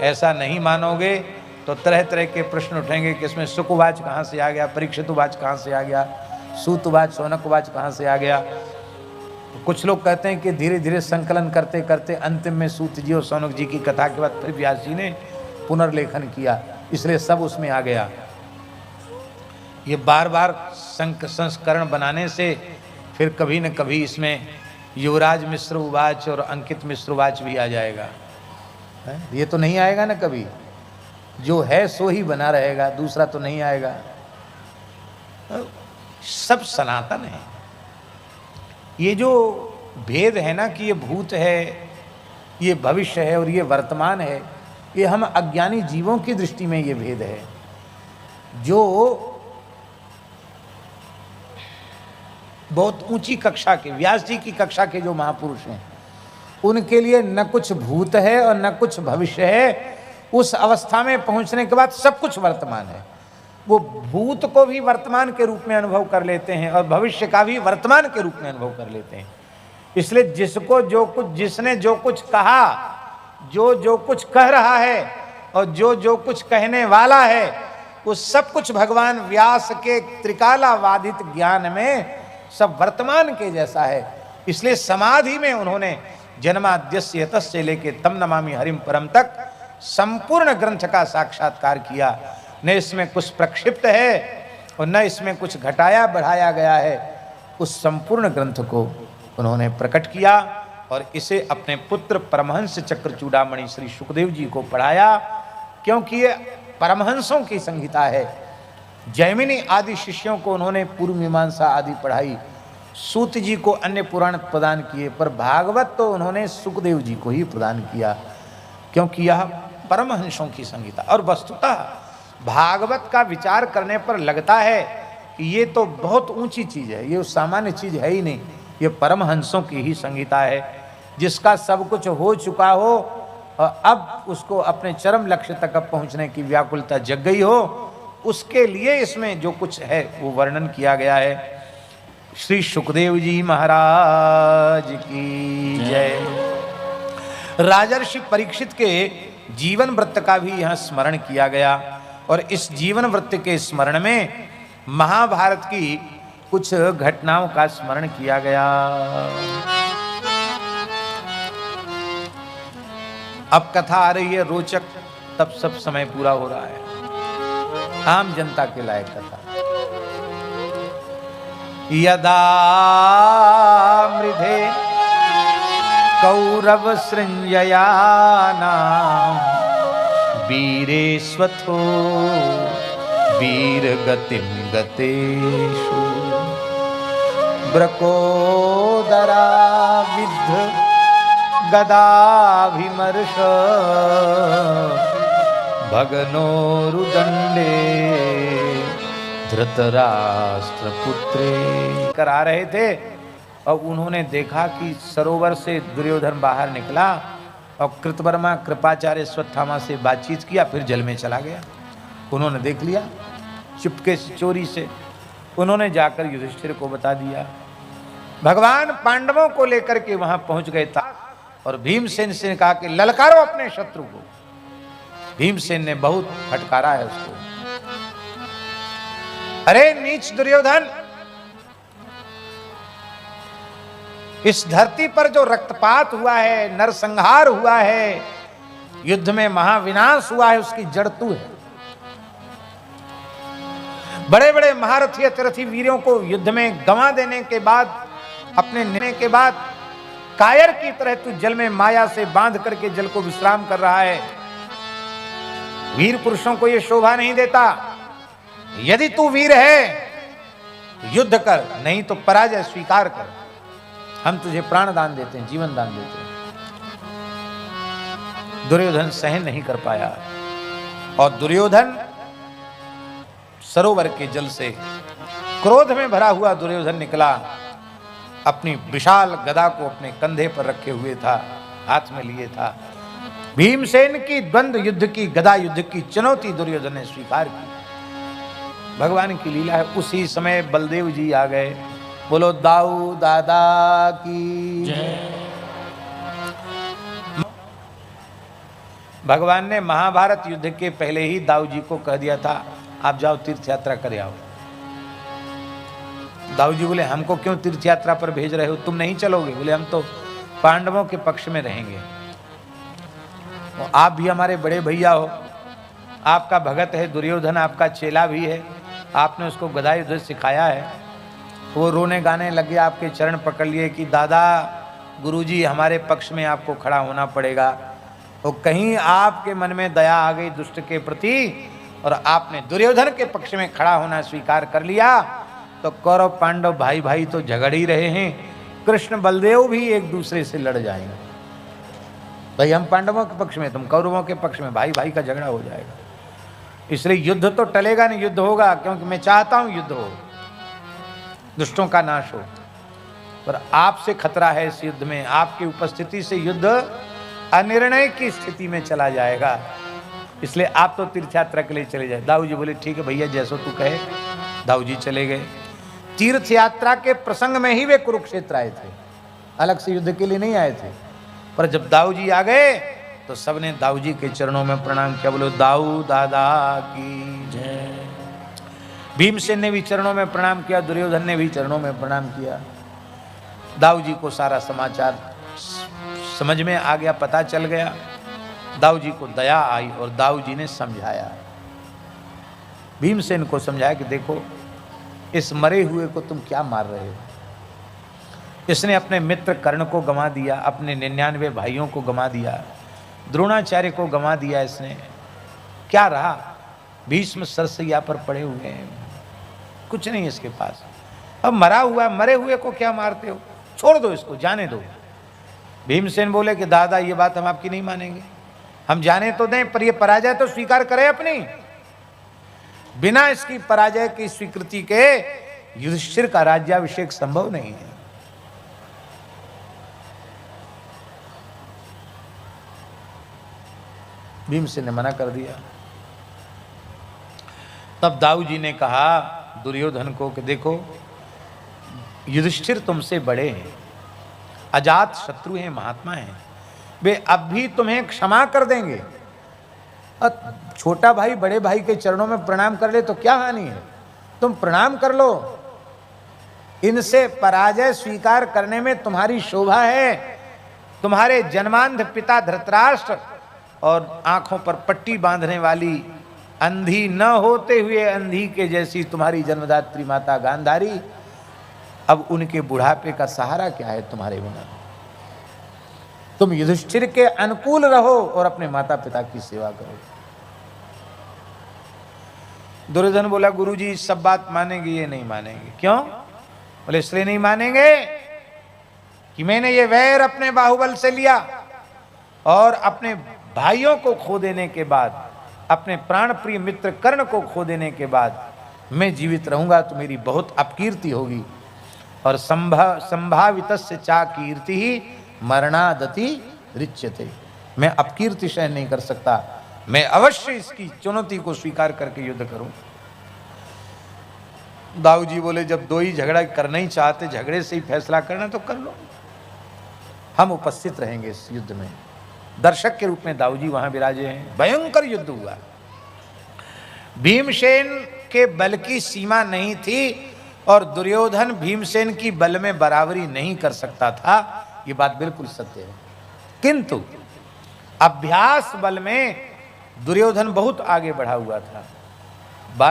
ऐसा नहीं मानोगे तो तरह तरह के प्रश्न उठेंगे कि इसमें सुकवाच कहाँ से आ गया, परीक्षितवाच कहाँ से आ गया, सूतवाच शौनकवाच कहाँ से आ गया। कुछ लोग कहते हैं कि धीरे धीरे संकलन करते करते अंतिम में सूत जी और शौनक जी की कथा के बाद फिर व्यास जी ने पुनर्लेखन किया, इसलिए सब उसमें आ गया। ये बार बार संस्करण बनाने से फिर कभी न कभी इसमें युवराज मिश्र उवाच और अंकित मिश्र उवाच भी आ जाएगा। ये तो नहीं आएगा ना कभी, जो है सो ही बना रहेगा, दूसरा तो नहीं आएगा। सब सनातन है। ये जो भेद है ना कि ये भूत है, ये भविष्य है और ये वर्तमान है, ये हम अज्ञानी जीवों की दृष्टि में ये भेद है। जो बहुत ऊंची कक्षा के, व्यास जी की कक्षा के जो महापुरुष हैं, उनके लिए न कुछ भूत है और न कुछ भविष्य है। उस अवस्था में पहुंचने के बाद सब कुछ वर्तमान है। वो भूत को भी वर्तमान के रूप में अनुभव कर लेते हैं और भविष्य का भी वर्तमान के रूप में अनुभव कर लेते हैं। इसलिए जिसको जो कुछ, जिसने जो कुछ कहा, जो कुछ कह रहा है और जो कुछ कहने वाला है, वो सब कुछ भगवान व्यास के त्रिकालावादित ज्ञान में सब वर्तमान के जैसा है। इसलिए समाधि में उन्होंने जन्माद्यस्य यतस्य लेके तम नमामि हरिम परम तक संपूर्ण ग्रंथ का साक्षात्कार किया। न इसमें कुछ प्रक्षिप्त है और न इसमें कुछ घटाया बढ़ाया गया है। उस संपूर्ण ग्रंथ को उन्होंने प्रकट किया और इसे अपने पुत्र परमहंस चक्र चूड़ामणि श्री सुखदेव जी को पढ़ाया, क्योंकि ये परमहंसों की संहिता है। जैमिनी आदि शिष्यों को उन्होंने पूर्व मीमांसा आदि पढ़ाई, सूत जी को अन्य पुराण प्रदान किए, पर भागवत तो उन्होंने सुखदेव जी को ही प्रदान किया, क्योंकि यह परमहंसों की संहिता। और वस्तुतः भागवत का विचार करने पर लगता है कि ये तो बहुत ऊंची चीज है, ये सामान्य चीज है ही नहीं, ये परमहंसों की ही संहिता है, जिसका सब कुछ हो चुका हो और अब उसको अपने चरम लक्ष्य तक अब पहुंचने की व्याकुलता जग गई हो, उसके लिए इसमें जो कुछ है वो वर्णन किया गया है। श्री सुखदेव जी महाराज की जय। राजर्षि परीक्षित के जीवन वृत्त का भी यहाँ स्मरण किया गया और इस जीवन वृत्त के स्मरण में महाभारत की कुछ घटनाओं का स्मरण किया गया। अब कथा आ रही है रोचक, तब सब समय पूरा हो रहा है, आम जनता के लायक कथा। यदा मृधे कौरव सृंजयाना वीरेश्वथो वीर गतिम गतेषु ब्रकोदरा विद्ध गदाभिमर्श भगनोरुदंडे धृतराष्ट्र पुत्रे करा रहे थे। और उन्होंने देखा कि सरोवर से दुर्योधन बाहर निकला और कृतवर्मा कृपाचार्य अश्वत्थामा से बातचीत किया, फिर जल में चला गया। उन्होंने देख लिया चुपके से, चोरी से। उन्होंने जाकर युधिष्ठिर को बता दिया। भगवान पांडवों को लेकर के वहां पहुंच गए था और भीमसेन से कहा कि ललकारो अपने शत्रु को। भीमसेन ने बहुत फटकारा है उसको। अरे नीच दुर्योधन, इस धरती पर जो रक्तपात हुआ है, नरसंहार हुआ है, युद्ध में महाविनाश हुआ है, उसकी जड़ तू है। बड़े बड़े महारथी अतिरथी वीरों को युद्ध में गंवा देने के बाद, अपने निर्णय के बाद कायर की तरह तू जल में माया से बांध करके जल को विश्राम कर रहा है। वीर पुरुषों को यह शोभा नहीं देता। यदि तू वीर है तो युद्ध कर, नहीं तो पराजय स्वीकार कर। हम तुझे प्राण दान देते हैं, जीवन दान देते हैं। दुर्योधन सहन नहीं कर पाया और दुर्योधन सरोवर के जल से क्रोध में भरा हुआ दुर्योधन निकला। अपनी विशाल गदा को अपने कंधे पर रखे हुए था, हाथ में लिए था। भीमसेन की द्वंद्व युद्ध की, गदा युद्ध की चुनौती दुर्योधन ने स्वीकार की। भगवान की लीला है। उसी समय बलदेव जी आ गए। बोलो दाऊ दादा की जय। भगवान ने महाभारत युद्ध के पहले ही दाऊ जी को कह दिया था, आप जाओ तीर्थ यात्रा कर आओ। दाऊ जी बोले, हमको क्यों तीर्थ यात्रा पर भेज रहे हो, तुम नहीं चलोगे? बोले, हम तो पांडवों के पक्ष में रहेंगे, तो आप भी हमारे बड़े भैया हो, आपका भगत है दुर्योधन, आपका चेला भी है, आपने उसको गदा युद्ध सिखाया है। वो रोने गाने लगे, आपके चरण पकड़ लिए कि दादा गुरुजी हमारे पक्ष में आपको खड़ा होना पड़ेगा। तो कहीं आपके मन में दया आ गई दुष्ट के प्रति और आपने दुर्योधन के पक्ष में खड़ा होना स्वीकार कर लिया, तो कौरव पांडव भाई भाई तो झगड़ ही रहे हैं। कृष्ण बलदेव भी एक दूसरे से लड़ जाएंगे। भाई हम पांडवों के पक्ष में, तुम कौरवों के पक्ष में, भाई भाई का झगड़ा हो जाएगा। इसलिए युद्ध तो टलेगा नहीं, युद्ध होगा, क्योंकि मैं चाहता हूं युद्ध हो, दुष्टों का नाश हो। पर आपसे खतरा है इस युद्ध में, आपकी उपस्थिति से युद्ध अनिर्णय की स्थिति में चला जाएगा। इसलिए आप तो तीर्थ यात्रा के लिए चले जाए। दाऊ जी बोले, ठीक है भैया, जैसो तू कहे। दाऊ जी चले गए। तीर्थ यात्रा के प्रसंग में ही वे कुरुक्षेत्र आए थे, अलग से युद्ध के लिए नहीं आए थे। पर जब दाऊ जी आ गए तो सबने दाऊ जी के चरणों में प्रणाम किया। बोलो दाऊ दादा की जय। भीमसेन ने भी चरणों में प्रणाम किया, दुर्योधन ने भी चरणों में प्रणाम किया। दाऊ जी को सारा समाचार समझ में आ गया, पता चल गया। दाऊ जी को दया आई और दाऊ जी ने समझाया, भीमसेन को समझाया कि देखो इस मरे हुए को तुम क्या मार रहे हो। इसने अपने मित्र कर्ण को गंवा दिया, अपने 99 भाइयों को गंवा दिया, द्रोणाचार्य को गंवा दिया। इसने क्या रहा? भीष्म सरसैया पर पड़े हुए हैं, कुछ नहीं इसके पास। अब मरा हुआ, मरे हुए को क्या मारते हो, छोड़ दो इसको, जाने दो। भीमसेन बोले कि दादा ये बात हम आपकी नहीं मानेंगे, हम जाने तो दें पर ये पराजय तो स्वीकार करें अपनी। बिना इसकी पराजय की स्वीकृति के युधिष्ठिर का राज्याभिषेक संभव नहीं है। भीमसेन ने मना कर दिया। तब दाऊ जी ने कहा दुर्योधन को कि देखो युधिष्ठिर तुमसे बड़े हैं, अजात शत्रु हैं, महात्मा हैं, वे अब भी तुम्हें क्षमा कर देंगे। छोटा भाई बड़े भाई के चरणों में प्रणाम कर ले तो क्या हानि है, तुम प्रणाम कर लो। इनसे पराजय स्वीकार करने में तुम्हारी शोभा है। तुम्हारे जन्मांध पिता धृतराष्ट्र और आंखों पर पट्टी बांधने वाली अंधी न होते हुए अंधी के जैसी तुम्हारी जन्मदात्री माता गांधारी, अब उनके बुढ़ापे का सहारा क्या है तुम्हारे बिना? तुम युधिष्ठिर के अनुकूल रहो और अपने माता पिता की सेवा करो। दुर्योधन बोला, गुरुजी सब बात मानेंगे? ये नहीं मानेंगे। क्यों? बोले इसलिए नहीं मानेंगे कि मैंने ये वैर अपने बाहुबल से लिया और अपने भाइयों को खो देने के बाद, अपने प्राण प्रिय मित्र कर्ण को खो देने के बाद मैं जीवित रहूंगा तो मेरी बहुत अपकीर्ति होगी। और संभावितस्य चा कीर्ति ही मरणादति रिच्यते। मैं अपकीर्ति सहन नहीं कर सकता, मैं अवश्य इसकी चुनौती को स्वीकार करके युद्ध करूं। दाऊ जी बोले, जब दो ही झगड़ा करना ही चाहते, झगड़े से ही फैसला करना तो कर लो, हम उपस्थित रहेंगे इस युद्ध में। दर्शक के रूप में दाऊ जी वहां विराजे हैं। भयंकर युद्ध हुआ। भीमसेन के बल की सीमा नहीं थी और दुर्योधन भीमसेन की बल में बराबरी नहीं कर सकता था, ये बात बिल्कुल सत्य है। किंतु अभ्यास बल में दुर्योधन बहुत आगे बढ़ा हुआ था।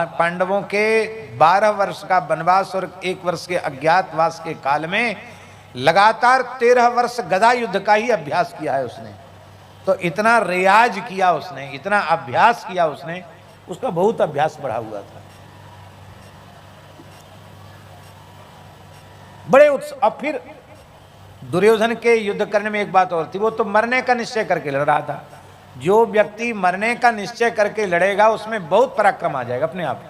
पांडवों के 12 वर्ष का वनवास और 1 वर्ष के अज्ञातवास के काल में लगातार 13 वर्ष गदा युद्ध का ही अभ्यास किया है उसने। तो इतना रियाज किया उसने, इतना अभ्यास किया उसने, उसका बहुत अभ्यास बढ़ा हुआ था। बड़े और फिर दुर्योधन के युद्ध करने में एक बात और थी, वो तो मरने का निश्चय करके लड़ रहा था। जो व्यक्ति मरने का निश्चय करके लड़ेगा उसमें बहुत पराक्रम आ जाएगा अपने आप,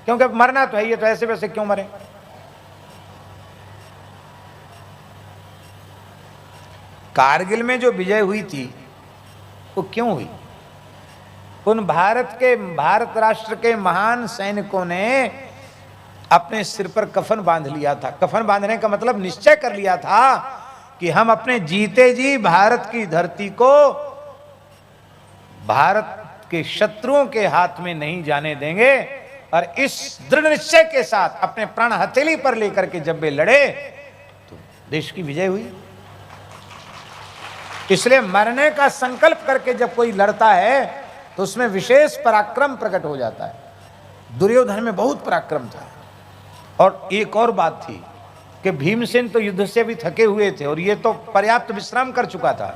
क्योंकि मरना तो है, ये तो ऐसे वैसे क्यों मरे। कारगिल में जो विजय हुई थी वो क्यों हुई? उन भारत राष्ट्र के महान सैनिकों ने अपने सिर पर कफन बांध लिया था। कफन बांधने का मतलब निश्चय कर लिया था कि हम अपने जीते जी भारत की धरती को भारत के शत्रुओं के हाथ में नहीं जाने देंगे। और इस दृढ़ निश्चय के साथ अपने प्राण हथेली पर लेकर के जब वे लड़े तो देश की विजय हुई। इसलिए मरने का संकल्प करके जब कोई लड़ता है तो उसमें विशेष पराक्रम प्रकट हो जाता है। दुर्योधन में बहुत पराक्रम था। और एक और बात थी कि भीमसेन तो युद्ध से भी थके हुए थे और ये तो पर्याप्त विश्राम कर चुका था।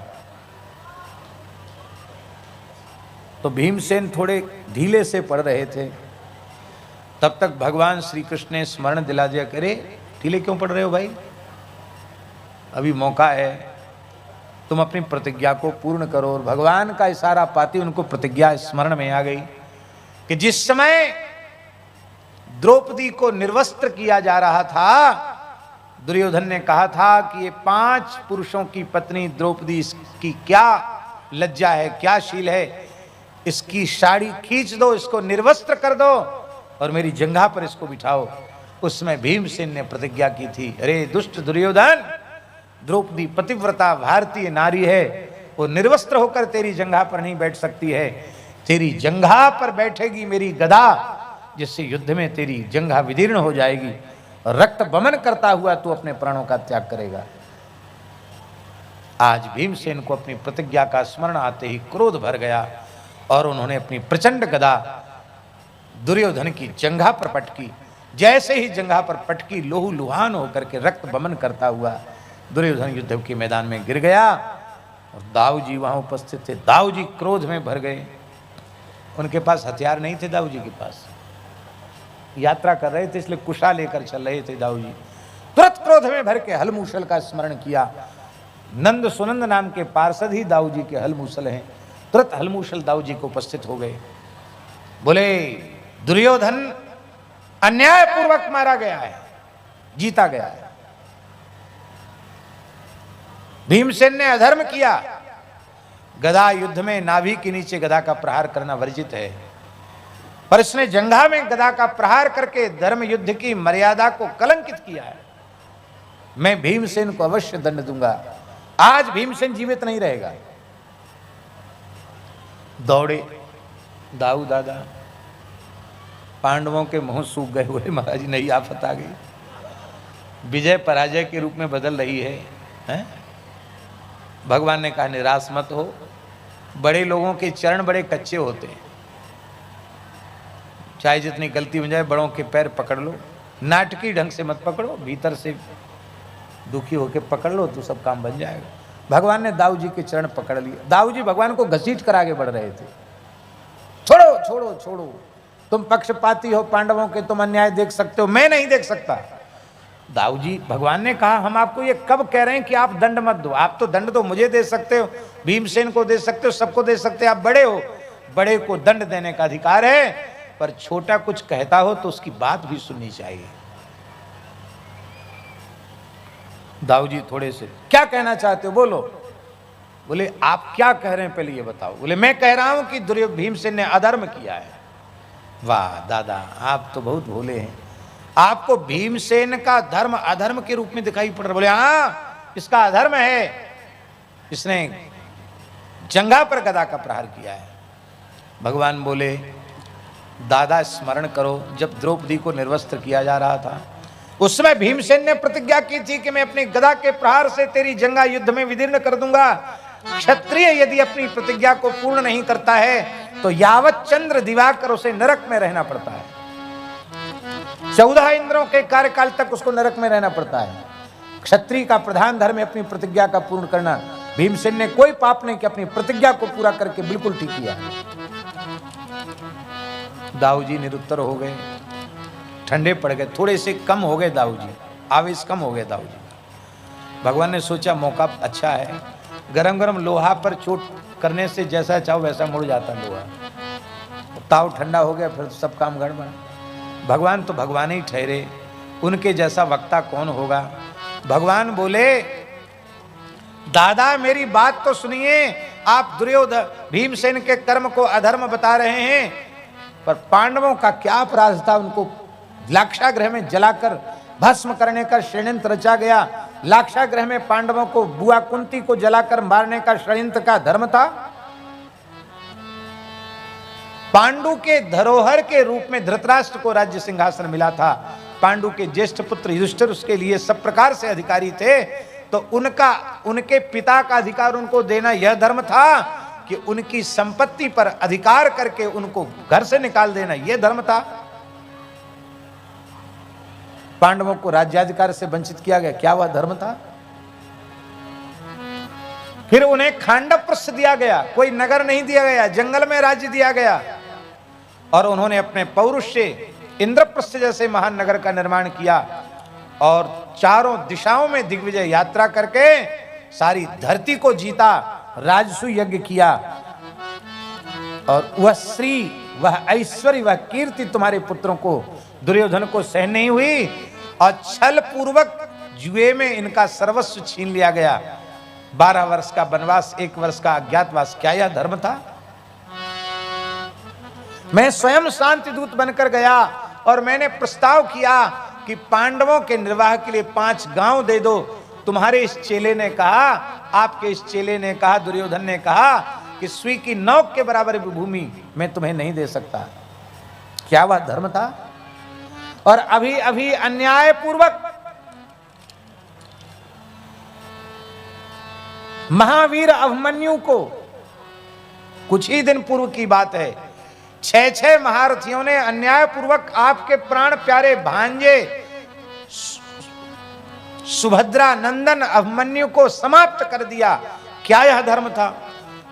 तो भीमसेन थोड़े ढीले से पड़ रहे थे। तब तक भगवान श्री कृष्ण ने स्मरण दिला दिया, करे ढीले क्यों पड़ रहे हो भाई, अभी मौका है, तुम अपनी प्रतिज्ञा को पूर्ण करो। और भगवान का इशारा पाती उनको प्रतिज्ञा स्मरण में आ गई कि जिस समय द्रौपदी को निर्वस्त्र किया जा रहा था, दुर्योधन ने कहा था कि ये 5 पुरुषों की पत्नी द्रौपदी, इसकी क्या लज्जा है, क्या शील है, इसकी साड़ी खींच दो, इसको निर्वस्त्र कर दो और मेरी जंघा पर इसको बिठाओ। उसमें भीमसेन ने प्रतिज्ञा की थी, अरे दुष्ट दुर्योधन, द्रौपदी पतिव्रता भारतीय नारी है, वो निर्वस्त्र होकर तेरी जंघा पर नहीं बैठ सकती है। तेरी जंघा पर बैठेगी मेरी गदा, जिससे युद्ध में तेरी जंघा विदीर्ण हो जाएगी और रक्त बमन करता हुआ तू अपने प्राणों का त्याग करेगा। आज भीमसेन को अपनी प्रतिज्ञा का स्मरण आते ही क्रोध भर गया और उन्होंने अपनी प्रचंड गदा दुर्योधन की जंघा पर पटकी। जैसे ही जंघा पर पटकी, लोहू लुहान होकर के रक्त बमन करता हुआ दुर्योधन युद्ध के मैदान में गिर गया। और दाऊ जी वहां उपस्थित थे। दाऊ जी क्रोध में भर गए। उनके पास हथियार नहीं थे, दाऊ जी के पास यात्रा कर रहे थे इसलिए कुशा लेकर चल रहे थे। दाऊ जी तुरंत क्रोध में भर के हलमूसल का स्मरण किया। नंद सुनंद नाम के पार्षद ही दाऊ जी के हलमूसल हैं। तुरंत हलमूसल दाऊ जी को उपस्थित हो गए। बोले, दुर्योधन अन्यायपूर्वक मारा गया है, जीता गया है। भीमसेन ने अधर्म किया। गदा युद्ध में नाभि के नीचे गदा का प्रहार करना वर्जित है, पर इसने जंघा में गदा का प्रहार करके धर्म युद्ध की मर्यादा को कलंकित किया है। मैं भीमसेन को अवश्य दंड दूंगा। आज भीमसेन जीवित नहीं रहेगा। दौड़े दाऊ दादा, पांडवों के मुंह सूख गए हुए, महाराज नई आफत आ गई। विजय पराजय के रूप में बदल रही है, हैं? भगवान ने कहा निराश मत हो, बड़े लोगों के चरण बड़े कच्चे होते हैं, चाहे जितनी गलती हो जाए बड़ों के पैर पकड़ लो, नाटकीय ढंग से मत पकड़ो, भीतर से दुखी होकर पकड़ लो तो सब काम बन जाएगा। भगवान ने दाऊ जी के चरण पकड़ लिए। दाऊ जी भगवान को घसीट कर आगे बढ़ रहे थे। छोड़ो छोड़ो छोड़ो, तुम पक्षपाती हो पांडवों के, तुम अन्याय देख सकते हो, मैं नहीं देख सकता। दाऊ जी, भगवान ने कहा हम आपको ये कब कह रहे हैं कि आप दंड मत दो, आप तो दंड तो मुझे दे सकते हो, भीमसेन को दे सकते हो, सबको दे सकते हो, आप बड़े हो, बड़े को दंड देने का अधिकार है, पर छोटा कुछ कहता हो तो उसकी बात भी सुननी चाहिए। दाऊ जी थोड़े से, क्या कहना चाहते हो बोलो। बोले आप क्या कह रहे हैं पहले ये बताओ। बोले मैं कह रहा हूं कि दुर्योधन भीमसेन ने अधर्म किया है। वाह दादा, आप तो बहुत भोले हैं, आपको भीमसेन का धर्म अधर्म के रूप में दिखाई पड़ रहा। बोले हाँ, इसका अधर्म है, इसने जंघा पर गदा का प्रहार किया है। भगवान बोले दादा स्मरण करो, जब द्रौपदी को निर्वस्त्र किया जा रहा था उस समय भीमसेन ने प्रतिज्ञा की थी कि मैं अपनी गदा के प्रहार से तेरी जंघा युद्ध में विदीर्ण कर दूंगा। क्षत्रिय यदि अपनी प्रतिज्ञा को पूर्ण नहीं करता है तो यावत चंद्र दिवाकर उसे नरक में रहना पड़ता है, 14 इंद्रों के कार्यकाल तक उसको नरक में रहना पड़ता है। क्षत्रिय का प्रधान धर्म है अपनी प्रतिज्ञा का पूर्ण करना। भीमसेन ने कोई पाप नहीं किया, अपनी प्रतिज्ञा को पूरा करके बिल्कुल ठीक किया। दाऊ जी निरुत्तर हो गए, ठंडे पड़ गए, थोड़े से कम हो गए दाऊ जी, आवेश कम हो गए दाऊ जी। भगवान ने सोचा मौका अच्छा है, गरम गरम लोहा पर चोट करने से जैसा चाहो वैसा मुड़ जाता लोहा, ताव ठंडा हो गया फिर तो सब काम गड़बड़। भगवान तो भगवान ही ठहरे, उनके जैसा वक्ता कौन होगा। भगवान बोले दादा मेरी बात तो सुनिए, आप दुर्योधन भीमसेन के कर्म को अधर्म बता रहे हैं, पर पांडवों का क्या अपराध था, उनको लाक्षागृह में जलाकर भस्म करने का षड्यंत्र रचा गया। लाक्षागृह में पांडवों को बुआ कुंती को जलाकर मारने का षड्यंत्र का धर्म था। पांडु के धरोहर के रूप में धृतराष्ट्र को राज्य सिंहासन मिला था, पांडु के ज्येष्ठ पुत्र युधिष्ठिर उसके लिए सब प्रकार से अधिकारी थे, तो उनके पिता का अधिकार उनको देना यह धर्म था कि उनकी संपत्ति पर अधिकार करके उनको घर से निकाल देना यह धर्म था। पांडवों को राज्याधिकार से वंचित किया गया, क्या वह धर्म था। फिर उन्हें खांडवप्रस्थ दिया गया, कोई नगर नहीं दिया गया, जंगल में राज्य दिया गया, और उन्होंने अपने पौरुष से इंद्रप्रस्थ जैसे महान नगर का निर्माण किया और चारों दिशाओं में दिग्विजय यात्रा करके सारी धरती को जीता, राजसू यज्ञ किया, और वह श्री, वह ऐश्वर्य, वह कीर्ति तुम्हारे पुत्रों को दुर्योधन को सहन नहीं हुई, और छल पूर्वक जुए में इनका सर्वस्व छीन लिया गया। 12 वर्ष का वनवास, 1 वर्ष का अज्ञातवास, क्या यह धर्म था। मैं स्वयं शांति दूत बनकर गया और मैंने प्रस्ताव किया कि पांडवों के निर्वाह के लिए 5 गांव दे दो। तुम्हारे इस चेले ने कहा, आपके इस चेले ने कहा, दुर्योधन ने कहा कि सुई की नोक के बराबर भूमि मैं तुम्हें नहीं दे सकता। क्या वह धर्म था। और अभी अभी अन्याय पूर्वक महावीर अभिमन्यु को, कुछ ही दिन पूर्व की बात है, 6 महारथियों ने अन्याय पूर्वक आपके प्राण प्यारे भांजे सुभद्रा नंदन अभिमन्यु को समाप्त कर दिया। क्या यह धर्म था।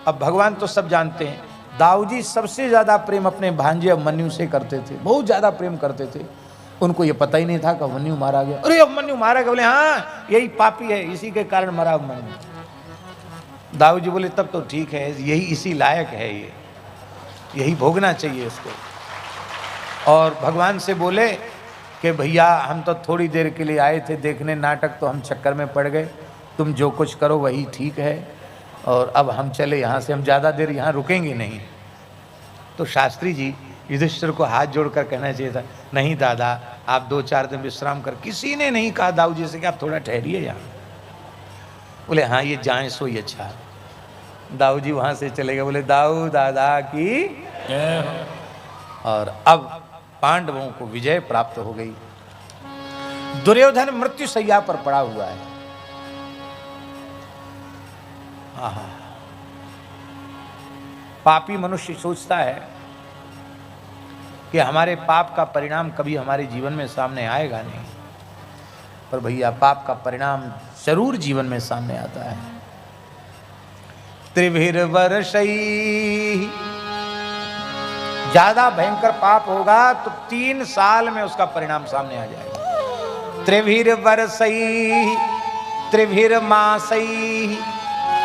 अब भगवान तो सब जानते हैं, दाऊजी सबसे ज्यादा प्रेम अपने भांजे अभिमन्यु से करते थे, बहुत ज्यादा प्रेम करते थे। उनको ये पता ही नहीं था कि अभिमन्यु मारा गया। अरे अभिमन्यु मारा गया। बोले हाँ यही पापी है, इसी के कारण मरा अभिमन्यु। दाऊजी बोले तब तो ठीक है, यही इसी लायक है, ये यही भोगना चाहिए इसको। और भगवान से बोले कि भैया हम तो थोड़ी देर के लिए आए थे देखने नाटक, तो हम चक्कर में पड़ गए, तुम जो कुछ करो वही ठीक है, और अब हम चले यहाँ से, हम ज़्यादा देर यहाँ रुकेंगे नहीं। तो शास्त्री जी युधिष्ठिर को हाथ जोड़कर कहना चाहिए था, नहीं दादा आप 2-4 दिन विश्राम कर। किसी ने नहीं कहा दाऊ जी से कि आप थोड़ा ठहरिए यहाँ। बोले हाँ ये जाएं सो ही अच्छा। दाऊ जी वहाँ से चले गए। बोले दाऊ दादा की। और अब पांडवों को विजय प्राप्त हो गई। दुर्योधन मृत्यु शैया पर पड़ा हुआ है। आहा, पापी मनुष्य सोचता है कि हमारे पाप का परिणाम कभी हमारे जीवन में सामने आएगा नहीं, पर भैया पाप का परिणाम जरूर जीवन में सामने आता है। त्रिभिर्वर्षैः, ज्यादा भयंकर पाप होगा तो 3 साल में उसका परिणाम सामने आ जाएगा। त्रिभिर्वर्षैः त्रिभिर्मासैः,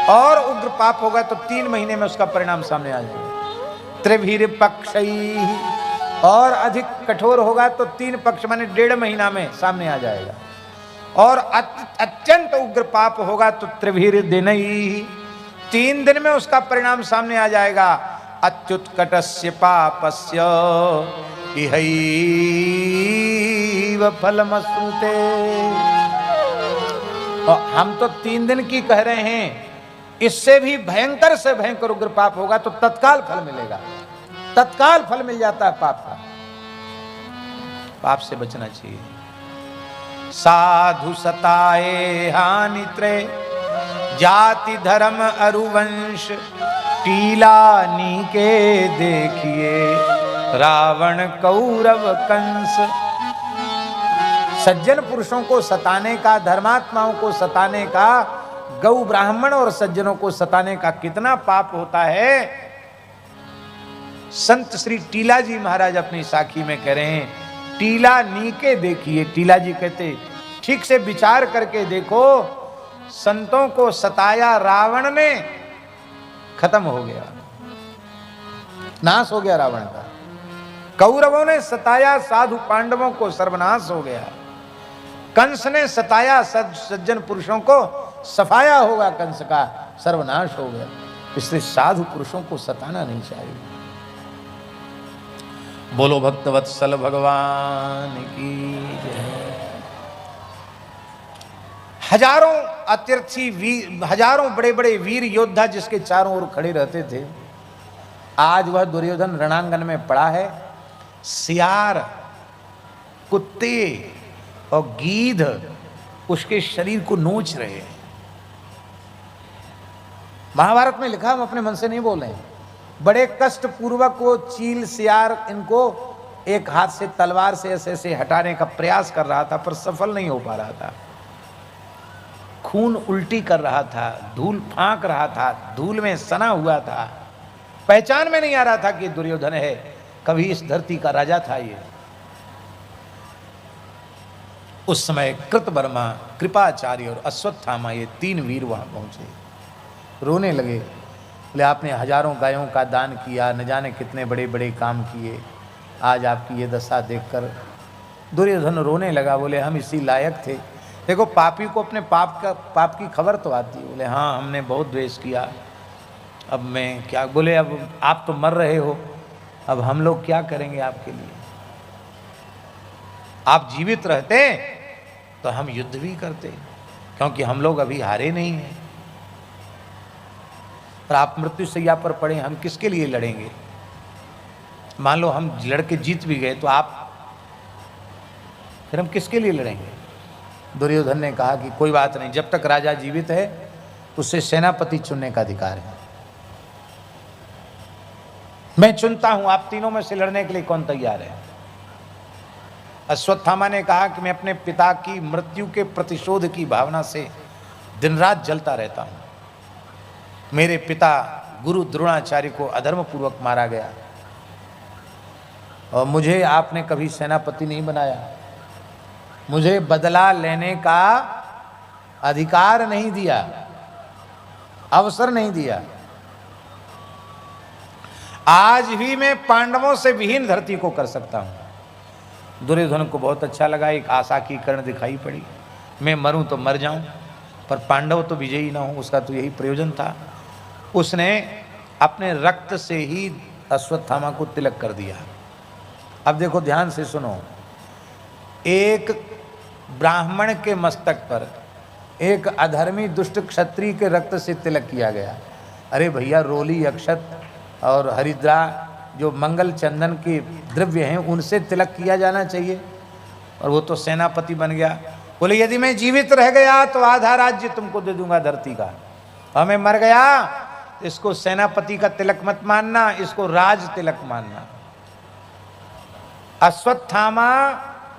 और उग्र पाप होगा तो 3 महीने में उसका परिणाम सामने आ जाएगा। त्रिभिर्पक्षैः, और अधिक कठोर होगा तो 3 पक्ष माने 1.5 महीना में सामने आ जाएगा। और अत्यंत उग्र पाप होगा तो त्रिभिर्दिनैः, 3 दिन में उसका परिणाम सामने आ जाएगा। अत्युत्कटस्य पापस्य इहैव फलमश्नुते। और हम तो 3 दिन की कह रहे हैं, इससे भी भयंकर से भयंकर उग्र पाप होगा तो तत्काल फल मिलेगा, तत्काल फल मिल जाता है पाप का। पाप से बचना चाहिए। साधु सताए हानि त्रय, जाति धर्म अरुवंश, टीला नीके देखिए रावण कौरव कंस। सज्जन पुरुषों को सताने का, धर्मात्माओं को सताने का, गौ ब्राह्मण और सज्जनों को सताने का कितना पाप होता है। संत श्री टीला जी महाराज अपनी साखी में कह रहे हैं, टीला नीके देखिए। टीला जी कहते ठीक से विचार करके देखो, संतों को सताया रावण ने, खत्म हो गया, नाश हो गया रावण का। कौरवों ने सताया साधु पांडवों को, सर्वनाश हो गया। कंस ने सताया सज्जन पुरुषों को, सफाया होगा कंस का, सर्वनाश हो गया। इसलिए साधु पुरुषों को सताना नहीं चाहिए। बोलो भक्तवत्सल भगवान की जय। हजारों अतिर्थी वीर, हजारों बड़े बड़े वीर योद्धा जिसके चारों ओर खड़े रहते थे, आज वह दुर्योधन रणांगन में पड़ा है। सियार, कुत्ते और गीध उसके शरीर को नोच रहे हैं। महाभारत में लिखा, हम अपने मन से नहीं बोल रहे हैं। बड़े कष्ट पूर्वक वो चील, सियार इनको एक हाथ से तलवार से ऐसे ऐसे हटाने का प्रयास कर रहा था, पर सफल नहीं हो पा रहा था। खून उल्टी कर रहा था, धूल फांक रहा था, धूल में सना हुआ था, पहचान में नहीं आ रहा था कि दुर्योधन है, कभी इस धरती का राजा था ये। उस समय कृतवर्मा, कृपाचार्य और अश्वत्थामा, ये 3 वीर वहां पहुंचे। रोने लगे, बोले आपने हजारों गायों का दान किया, न जाने कितने बड़े बड़े काम किए, आज आपकी ये दशा देखकर। दुर्योधन रोने लगा, बोले हम इसी लायक थे। देखो पापी को अपने पाप की खबर तो आती है। बोले हाँ, हमने बहुत द्वेष किया, अब मैं क्या। बोले अब आप तो मर रहे हो, अब हम लोग क्या करेंगे आपके लिए। आप जीवित रहते तो हम युद्ध भी करते, क्योंकि हम लोग अभी हारे नहीं हैं। पर आप मृत्यु शैया पर पड़े, हम किसके लिए लड़ेंगे। मान लो हम लड़के जीत भी गए तो आप, फिर हम किसके लिए लड़ेंगे। दुर्योधन ने कहा कि कोई बात नहीं, जब तक राजा जीवित है उससे सेनापति चुनने का अधिकार है। मैं चुनता हूं, आप तीनों में से लड़ने के लिए कौन तैयार है। अश्वत्थामा ने कहा कि मैं अपने पिता की मृत्यु के प्रतिशोध की भावना से दिन रात जलता रहता हूं। मेरे पिता गुरु द्रोणाचार्य को अधर्म पूर्वक मारा गया और मुझे आपने कभी सेनापति नहीं बनाया, मुझे बदला लेने का अधिकार नहीं दिया, अवसर नहीं दिया। आज भी मैं पांडवों से विहीन धरती को कर सकता हूं। दुर्योधन को बहुत अच्छा लगा, एक आशा की किरण दिखाई पड़ी, मैं मरूं तो मर जाऊं पर पांडव तो विजयी ना हो, उसका तो यही प्रयोजन था। उसने अपने रक्त से ही अश्वत्थामा को तिलक कर दिया। अब देखो ध्यान से सुनो, एक ब्राह्मण के मस्तक पर एक अधर्मी दुष्ट क्षत्रिय के रक्त से तिलक किया गया। अरे भैया, रोली, अक्षत और हरिद्रा जो मंगल चंदन के द्रव्य हैं उनसे तिलक किया जाना चाहिए। और वो तो सेनापति बन गया। बोले यदि मैं जीवित रह गया तो आधा राज्य तुमको दे दूंगा धरती का, और मैं मर गया इसको सेनापति का तिलक मत मानना, इसको राज तिलक मानना। अश्वत्थामा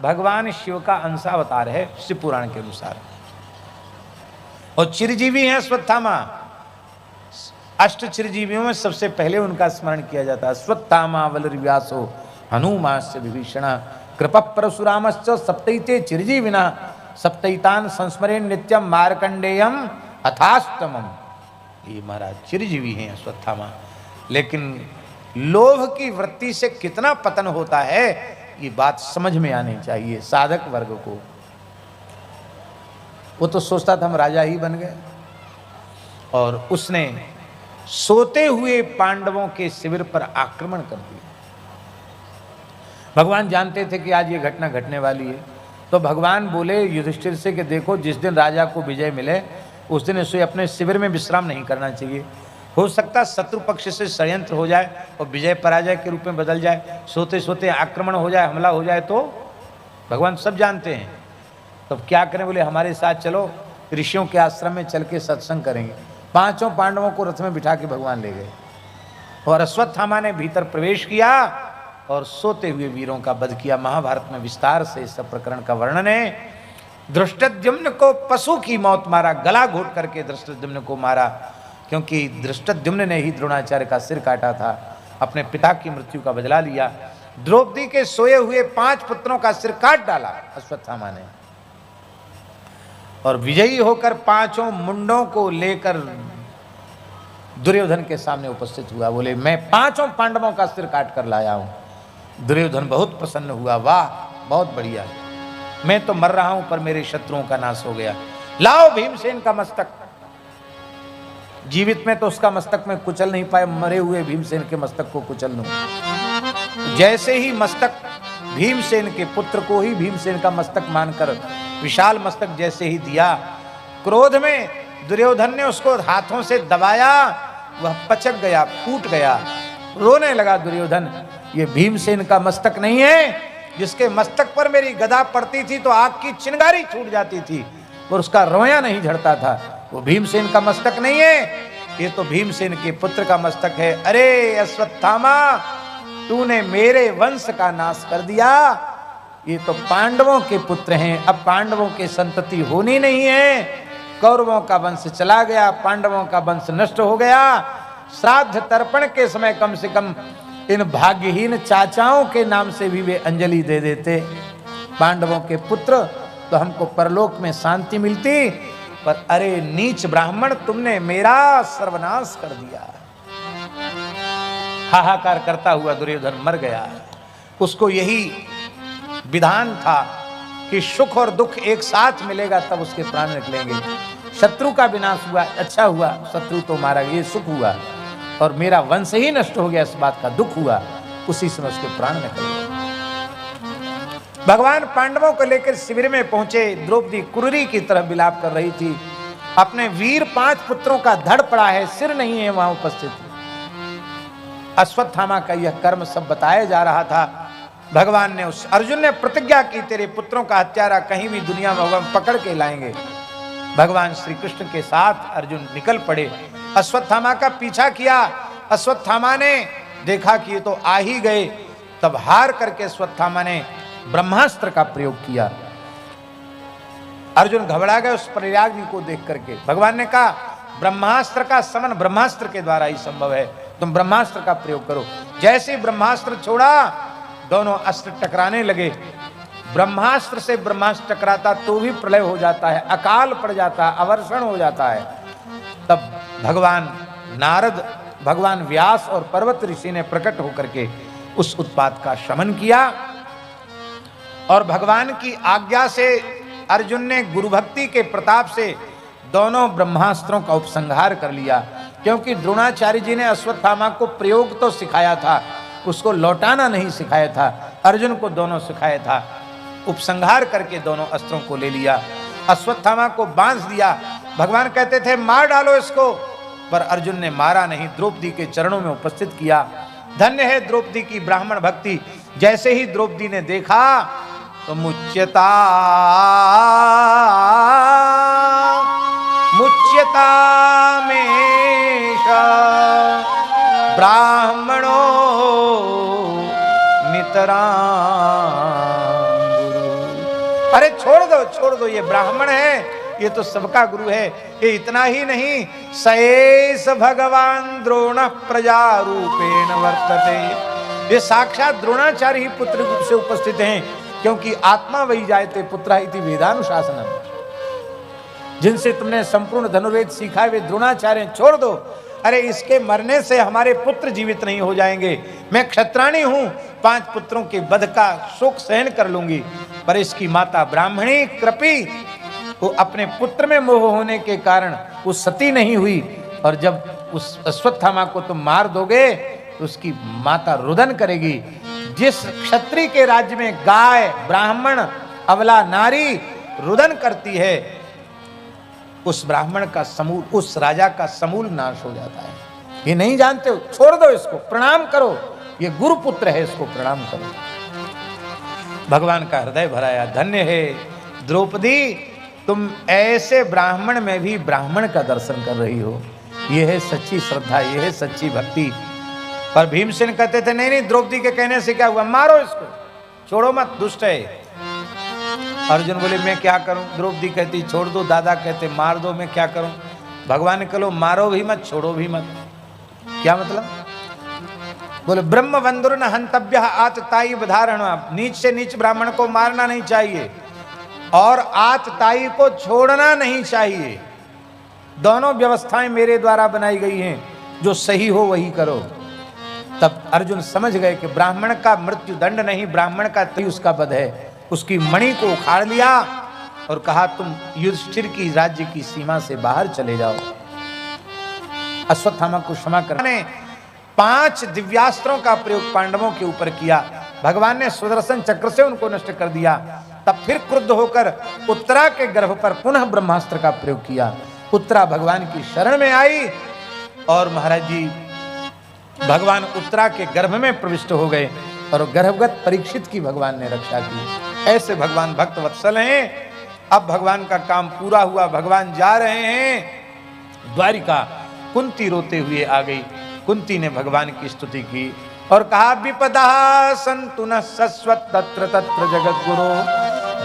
भगवान शिव का अंशावतार है शिव पुराण के अनुसार, और चिरजीवी है अश्वत्थामा। अष्ट चिरजीवियों में सबसे पहले उनका स्मरण किया जाता है। अश्वत्थामा बलर्व्यासो हनुमास्य विभीषण कृप परशुरामश्च सप्तैते चिरजीविना सप्तैतान संस्मरेण नित्यम मार्कंडेयम अथास्तमम। ये महाराज चिरजीवी हैं अश्वत्थामा। लेकिन लोभ की वृत्ति से कितना पतन होता है ये बात समझ में आनी चाहिए साधक वर्ग को। वो तो सोचता था हम राजा ही बन गए, और उसने सोते हुए पांडवों के शिविर पर आक्रमण कर दिया। भगवान जानते थे कि आज ये घटना घटने वाली है, तो भगवान बोले युधिष्ठिर से कि देखो जिस दिन राजा को विजय मिले उस दिन इसे अपने शिविर में विश्राम नहीं करना चाहिए। हो सकता शत्रु पक्ष से षड्यंत्र हो जाए और विजय पराजय के रूप में बदल जाए, सोते सोते आक्रमण हो जाए, हमला हो जाए, तो भगवान सब जानते हैं। तब तो क्या करें? बोले हमारे साथ चलो, ऋषियों के आश्रम में चल के सत्संग करेंगे। पांचों पांडवों को रथ में बिठा के भगवान ले गए, और अश्वत्थामा ने भीतर प्रवेश किया और सोते हुए वीरों का वध किया। महाभारत में विस्तार से इस प्रकरण का वर्णन है। धृष्टद्युम्न को पशु की मौत मारा, गला घोट करके धृष्टद्युम्न को मारा, क्योंकि धृष्टद्युम्न ने ही द्रोणाचार्य का सिर काटा था, अपने पिता की मृत्यु का बदला लिया। द्रौपदी के सोए हुए 5 पुत्रों का सिर काट डाला अश्वत्थामा ने, और विजयी होकर 5 मुंडों को लेकर दुर्योधन के सामने उपस्थित हुआ। बोले मैं 5 पांडवों का सिर काट कर लाया हूं। दुर्योधन बहुत प्रसन्न हुआ, वाह बहुत बढ़िया, मैं तो मर रहा हूं पर मेरे शत्रुओं का नाश हो गया। लाओ भीमसेन का मस्तक। जीवित में तो उसका मस्तक में कुचल नहीं पाए, मरे हुए भीमसेन के मस्तक को कुचल लूं। जैसे ही मस्तक भीमसेन के पुत्र को ही भीमसेन का मस्तक मानकर विशाल मस्तक जैसे ही दिया, क्रोध में दुर्योधन ने उसको हाथों से दबाया, वह पचक गया, फूट गया। रोने लगा दुर्योधन, ये भीमसेन का मस्तक नहीं है, जिसके मस्तक पर मेरी गदा पड़ती थी तो आग की चिंगारी छूट जाती थी और उसका रोया नहीं झड़ता था। वो भीमसेन का मस्तक नहीं है, ये तो भीमसेन के पुत्र का मस्तक है। अरे अश्वत्थामा, तूने मेरे वंश का नाश कर दिया। ये तो पांडवों के पुत्र हैं, अब पांडवों के संतति होनी नहीं है। कौरवों का वंश चला गया, पांडवों का वंश नष्ट हो गया। श्राद्ध तर्पण के समय कम से कम इन भाग्यहीन चाचाओं के नाम से भी वे अंजलि दे देते। पांडवों के पुत्र तो हमको परलोक में शांति मिलती, पर अरे नीच ब्राह्मण, तुमने मेरा सर्वनाश कर दिया। हाहाकार करता हुआ दुर्योधन मर गया। उसको यही विधान था कि सुख और दुख एक साथ मिलेगा तब उसके प्राण निकलेंगे। शत्रु का विनाश हुआ, अच्छा हुआ, शत्रु तो मारा गया, ये सुख हुआ, और मेरा वंश ही नष्ट हो गया, इस बात का दुख हुआ। उसी समय उसके प्राण निकल गए। भगवान पांडवों को लेकर शिविर में पहुंचे। द्रौपदी कुररी की तरह विलाप कर रही थी। अपने वीर 5 पुत्रों का धड़ पड़ा है, सिर नहीं है वहां उपस्थित। अश्वत्थामा का यह कर्म सब बताया जा रहा था। भगवान ने उस अर्जुन ने प्रतिज्ञा की, तेरे पुत्रों का हत्यारा कहीं भी दुनिया में हम पकड़ के लाएंगे। भगवान श्री कृष्ण के साथ अर्जुन निकल पड़े, अश्वत्थामा का पीछा किया। अश्वत्थामा ने देखा कि ये तो आ ही गए, तब हार करके अश्वत्थामा ने ब्रह्मास्त्र का प्रयोग किया। अर्जुन घबरा गए उस प्रयाग्नि को देख करके। भगवान ने कहा ब्रह्मास्त्र का समन ब्रह्मास्त्र के द्वारा ही संभव है, तुम ब्रह्मास्त्र का प्रयोग करो। जैसे ब्रह्मास्त्र छोड़ा, दोनों अस्त्र टकराने लगे। ब्रह्मास्त्र से ब्रह्मास्त्र टकराता तो भी प्रलय हो जाता है, अकाल पड़ जाता है, अवर्षण हो जाता है। तब भगवान नारद, भगवान व्यास और पर्वत ऋषि ने प्रकट होकर के उस उत्पात का शमन किया, और भगवान की आज्ञा से अर्जुन ने गुरु भक्ति के प्रताप से दोनों ब्रह्मास्त्रों का उपसंहार कर लिया। क्योंकि द्रोणाचार्य जी ने अश्वत्थामा को प्रयोग तो सिखाया था, उसको लौटाना नहीं सिखाया था। अर्जुन को दोनों सिखाया था। उपसंहार करके दोनों अस्त्रों को ले लिया, अश्वत्थामा को बांध दिया। भगवान कहते थे मार डालो इसको, पर अर्जुन ने मारा नहीं, द्रौपदी के चरणों में उपस्थित किया। धन्य है द्रौपदी की ब्राह्मण भक्ति। जैसे ही द्रौपदी ने देखा तो मुच्यता मुच्यता मेष ब्राह्मणो नितरां गुरु। अरे छोड़ दो, ये ब्राह्मण है, ये तो सबका गुरु है। ये इतना ही नहीं, सएस भगवान द्रोण प्रजा रूपेण वर्तते। ये साक्षात द्रोणाचार्य ही पुत्र रूप से उपस्थित हैं, क्योंकि आत्मा वही जायते पुत्र इति वेदानुशासनम। जिनसे तुमने संपूर्ण धनुर्वेद सीखा है वे द्रोणाचार्य। छोड़ दो। अरे इसके मरने से हमारे पुत्र जीवित नहीं हो जाएंगे। मैं क्षत्राणी हूं, 5 पुत्रों के वध का शोक सहन कर लूंगी, पर इसकी माता ब्राह्मणी कृपी वो अपने पुत्र में मोह होने के कारण वो सती नहीं हुई। और जब उस अश्वत्थामा को तुम मार दोगे तो उसकी माता रुदन करेगी। जिस क्षत्रिय के राज्य में गाय, ब्राह्मण, अबला नारी रुदन करती है, उस ब्राह्मण का समूल, उस राजा का समूल नाश हो जाता है। ये नहीं जानते हो? छोड़ दो इसको, प्रणाम करो। ये गुरु पुत्र है, इसको प्रणाम करो। भगवान का हृदय भराया। धन्य है द्रौपदी, तुम ऐसे ब्राह्मण में भी ब्राह्मण का दर्शन कर रही हो। ये है सच्ची श्रद्धा, ये है सच्ची भक्ति। पर भीमसेन कहते थे नहीं नहीं, द्रौपदी के कहने से क्या हुआ, मारो इसको, छोड़ो मत, दुष्ट है। अर्जुन बोले मैं क्या करूं? द्रौपदी कहती छोड़ दो, दादा कहते मार दो, मैं क्या करूं? भगवान ने कहो मारो भी मत, छोड़ो भी मत। क्या मतलब? बोले ब्रह्म बंधुर न हंतव्य आतताई बधारण। नीच से नीच ब्राह्मण को मारना नहीं चाहिए और आतताई को छोड़ना नहीं चाहिए। दोनों व्यवस्थाएं मेरे द्वारा बनाई गई हैं, जो सही हो वही करो। तब अर्जुन समझ गए कि ब्राह्मण का मृत्यु दंड नहीं, ब्राह्मण का तय उसका वध है। उसकी मणि को उखाड़ लिया और कहा तुम युधिष्ठिर की राज्य की सीमा से बाहर चले जाओ। अश्वत्थामा को क्षमा करने 5 दिव्यास्त्रों का प्रयोग पांडवों के ऊपर किया। भगवान ने सुदर्शन चक्र से उनको नष्ट कर दिया। तब फिर क्रुद्ध होकर उत्तरा के गर्भ पर पुनः ब्रह्मास्त्र का प्रयोग किया। उत्तरा भगवान की शरण में आई और महाराज जी भगवान उत्तरा के गर्भ में प्रविष्ट हो गए और गर्भगत परीक्षित की भगवान ने रक्षा की। ऐसे भगवान भक्त वत्सल हैं। अब भगवान का काम पूरा हुआ, भगवान जा रहे हैं द्वारिका। कुंती रोते हुए आ गई। कुंती ने भगवान की स्तुति की और कहा विपदा सन्तु न सस्वत तत्र तत्र जगत गुरु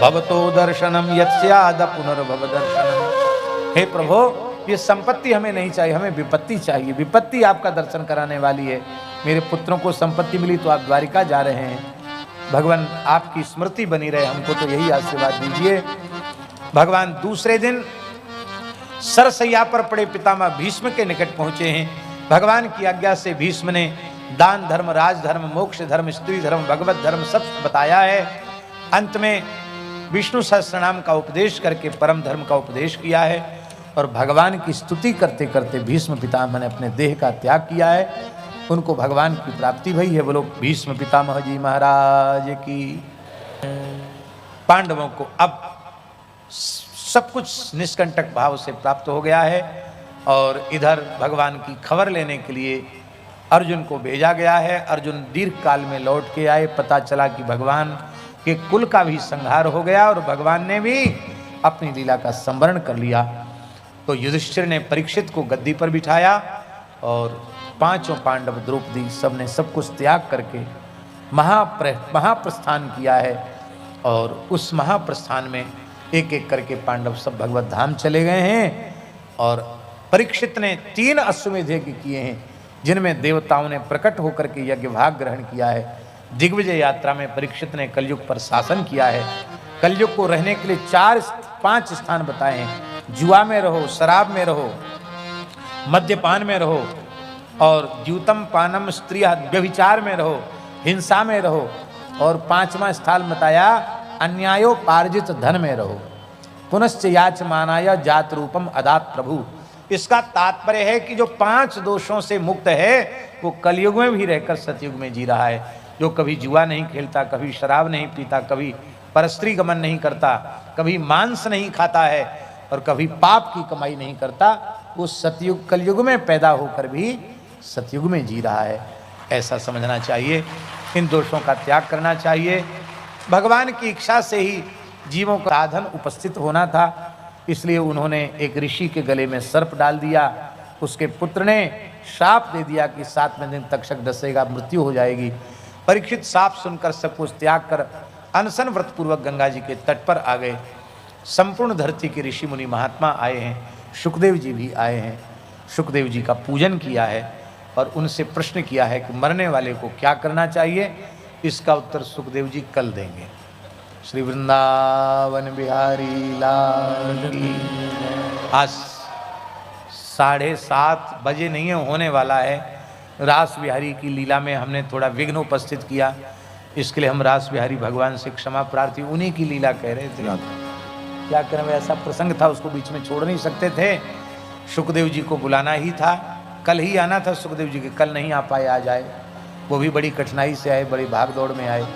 भवतो दर्शनम यत्स्याद पुनर्भव दर्शनम। हे प्रभु, ये संपत्ति हमें नहीं चाहिए, हमें विपत्ति चाहिए। विपत्ति आपका दर्शन कराने वाली है। मेरे पुत्रों को संपत्ति मिली तो आप द्वारिका जा रहे हैं। भगवान आपकी स्मृति बनी रहे, हमको तो यही आशीर्वाद दीजिए। भगवान दूसरे दिन सरसैया पर पड़े पितामह भीष्म के निकट पहुंचे हैं। भगवान की आज्ञा से भीष्म ने दान धर्म, राजधर्म, मोक्ष धर्म, स्त्री धर्म, भगवत धर्म सब बताया है। अंत में विष्णु सहस्त्रनाम का उपदेश करके परम धर्म का उपदेश किया है और भगवान की स्तुति करते करते भीष्म पितामह ने अपने देह का त्याग किया है। उनको भगवान की प्राप्ति भई है। बोलो भीष्म पितामह जी महाराज की। पांडवों को अब सब कुछ निष्कंटक भाव से प्राप्त हो गया है और इधर भगवान की खबर लेने के लिए अर्जुन को भेजा गया है। अर्जुन दीर्घ काल में लौट के आए। पता चला कि भगवान के कुल का भी संहार हो गया और भगवान ने भी अपनी लीला का संवरण कर लिया। तो युधिष्ठिर ने परीक्षित को गद्दी पर बिठाया और 5 पांडव, द्रौपदी, सब ने सब कुछ त्याग करके महाप्रस्थान किया है। और उस महाप्रस्थान में एक एक करके पांडव सब भगवत धाम चले गए हैं। और परीक्षित ने 3 अश्वमेध यज्ञ किए हैं, जिनमें देवताओं ने प्रकट होकर के यज्ञ भाग ग्रहण किया है। दिग्विजय यात्रा में परीक्षित ने कलयुग पर शासन किया है। कलयुग को रहने के लिए 4-5 स्थान बताए हैं। जुआ में रहो, शराब में रहो, मद्यपान में रहो और द्यूतम पानम स्त्री व्यभिचार में रहो, हिंसा में रहो और 5वां स्थान बताया अन्यायोपार्जित धन में रहो। पुनश्च याचमानाय जात रूपम अदात प्रभु। इसका तात्पर्य है कि जो 5 दोषों से मुक्त है वो कलयुग में भी रहकर सतयुग में जी रहा है। जो कभी जुआ नहीं खेलता, कभी शराब नहीं पीता, कभी परस्त्री गमन नहीं करता, कभी मांस नहीं खाता है और कभी पाप की कमाई नहीं करता, वो सतयुग कलयुग में पैदा होकर भी सतयुग में जी रहा है। ऐसा समझना चाहिए। इन दोषों का त्याग करना चाहिए भगवान की इच्छा से ही जीवों का साधन उपस्थित होना था, इसलिए उन्होंने एक ऋषि के गले में सर्प डाल दिया। उसके पुत्र ने श्राप दे दिया कि 7वें दिन तक्षक डसेगा, मृत्यु हो जाएगी। परीक्षित साप सुनकर सब कुछ त्याग कर अनशन व्रत पूर्वक गंगा जी के तट पर आ गए। संपूर्ण धरती के ऋषि मुनि महात्मा आए हैं, सुखदेव जी भी आए हैं। सुखदेव जी का पूजन किया है और उनसे प्रश्न किया है कि मरने वाले को क्या करना चाहिए। इसका उत्तर सुखदेव जी कल देंगे। श्री वृंदावन बिहारी लाल की। आज 7:30 बजे नहीं होने वाला है। रास बिहारी की लीला में हमने थोड़ा विघ्न उपस्थित किया, इसके लिए हम रास बिहारी भगवान से क्षमा प्रार्थी। उन्हीं की लीला कह रहे थे, क्या करें, ऐसा प्रसंग था, उसको बीच में छोड़ नहीं सकते थे। सुखदेव जी को बुलाना ही था, कल ही आना था सुखदेव जी के, कल नहीं आ पाए, आज आए। वो भी बड़ी कठिनाई से आए, बड़ी भाग दौड़ में आए।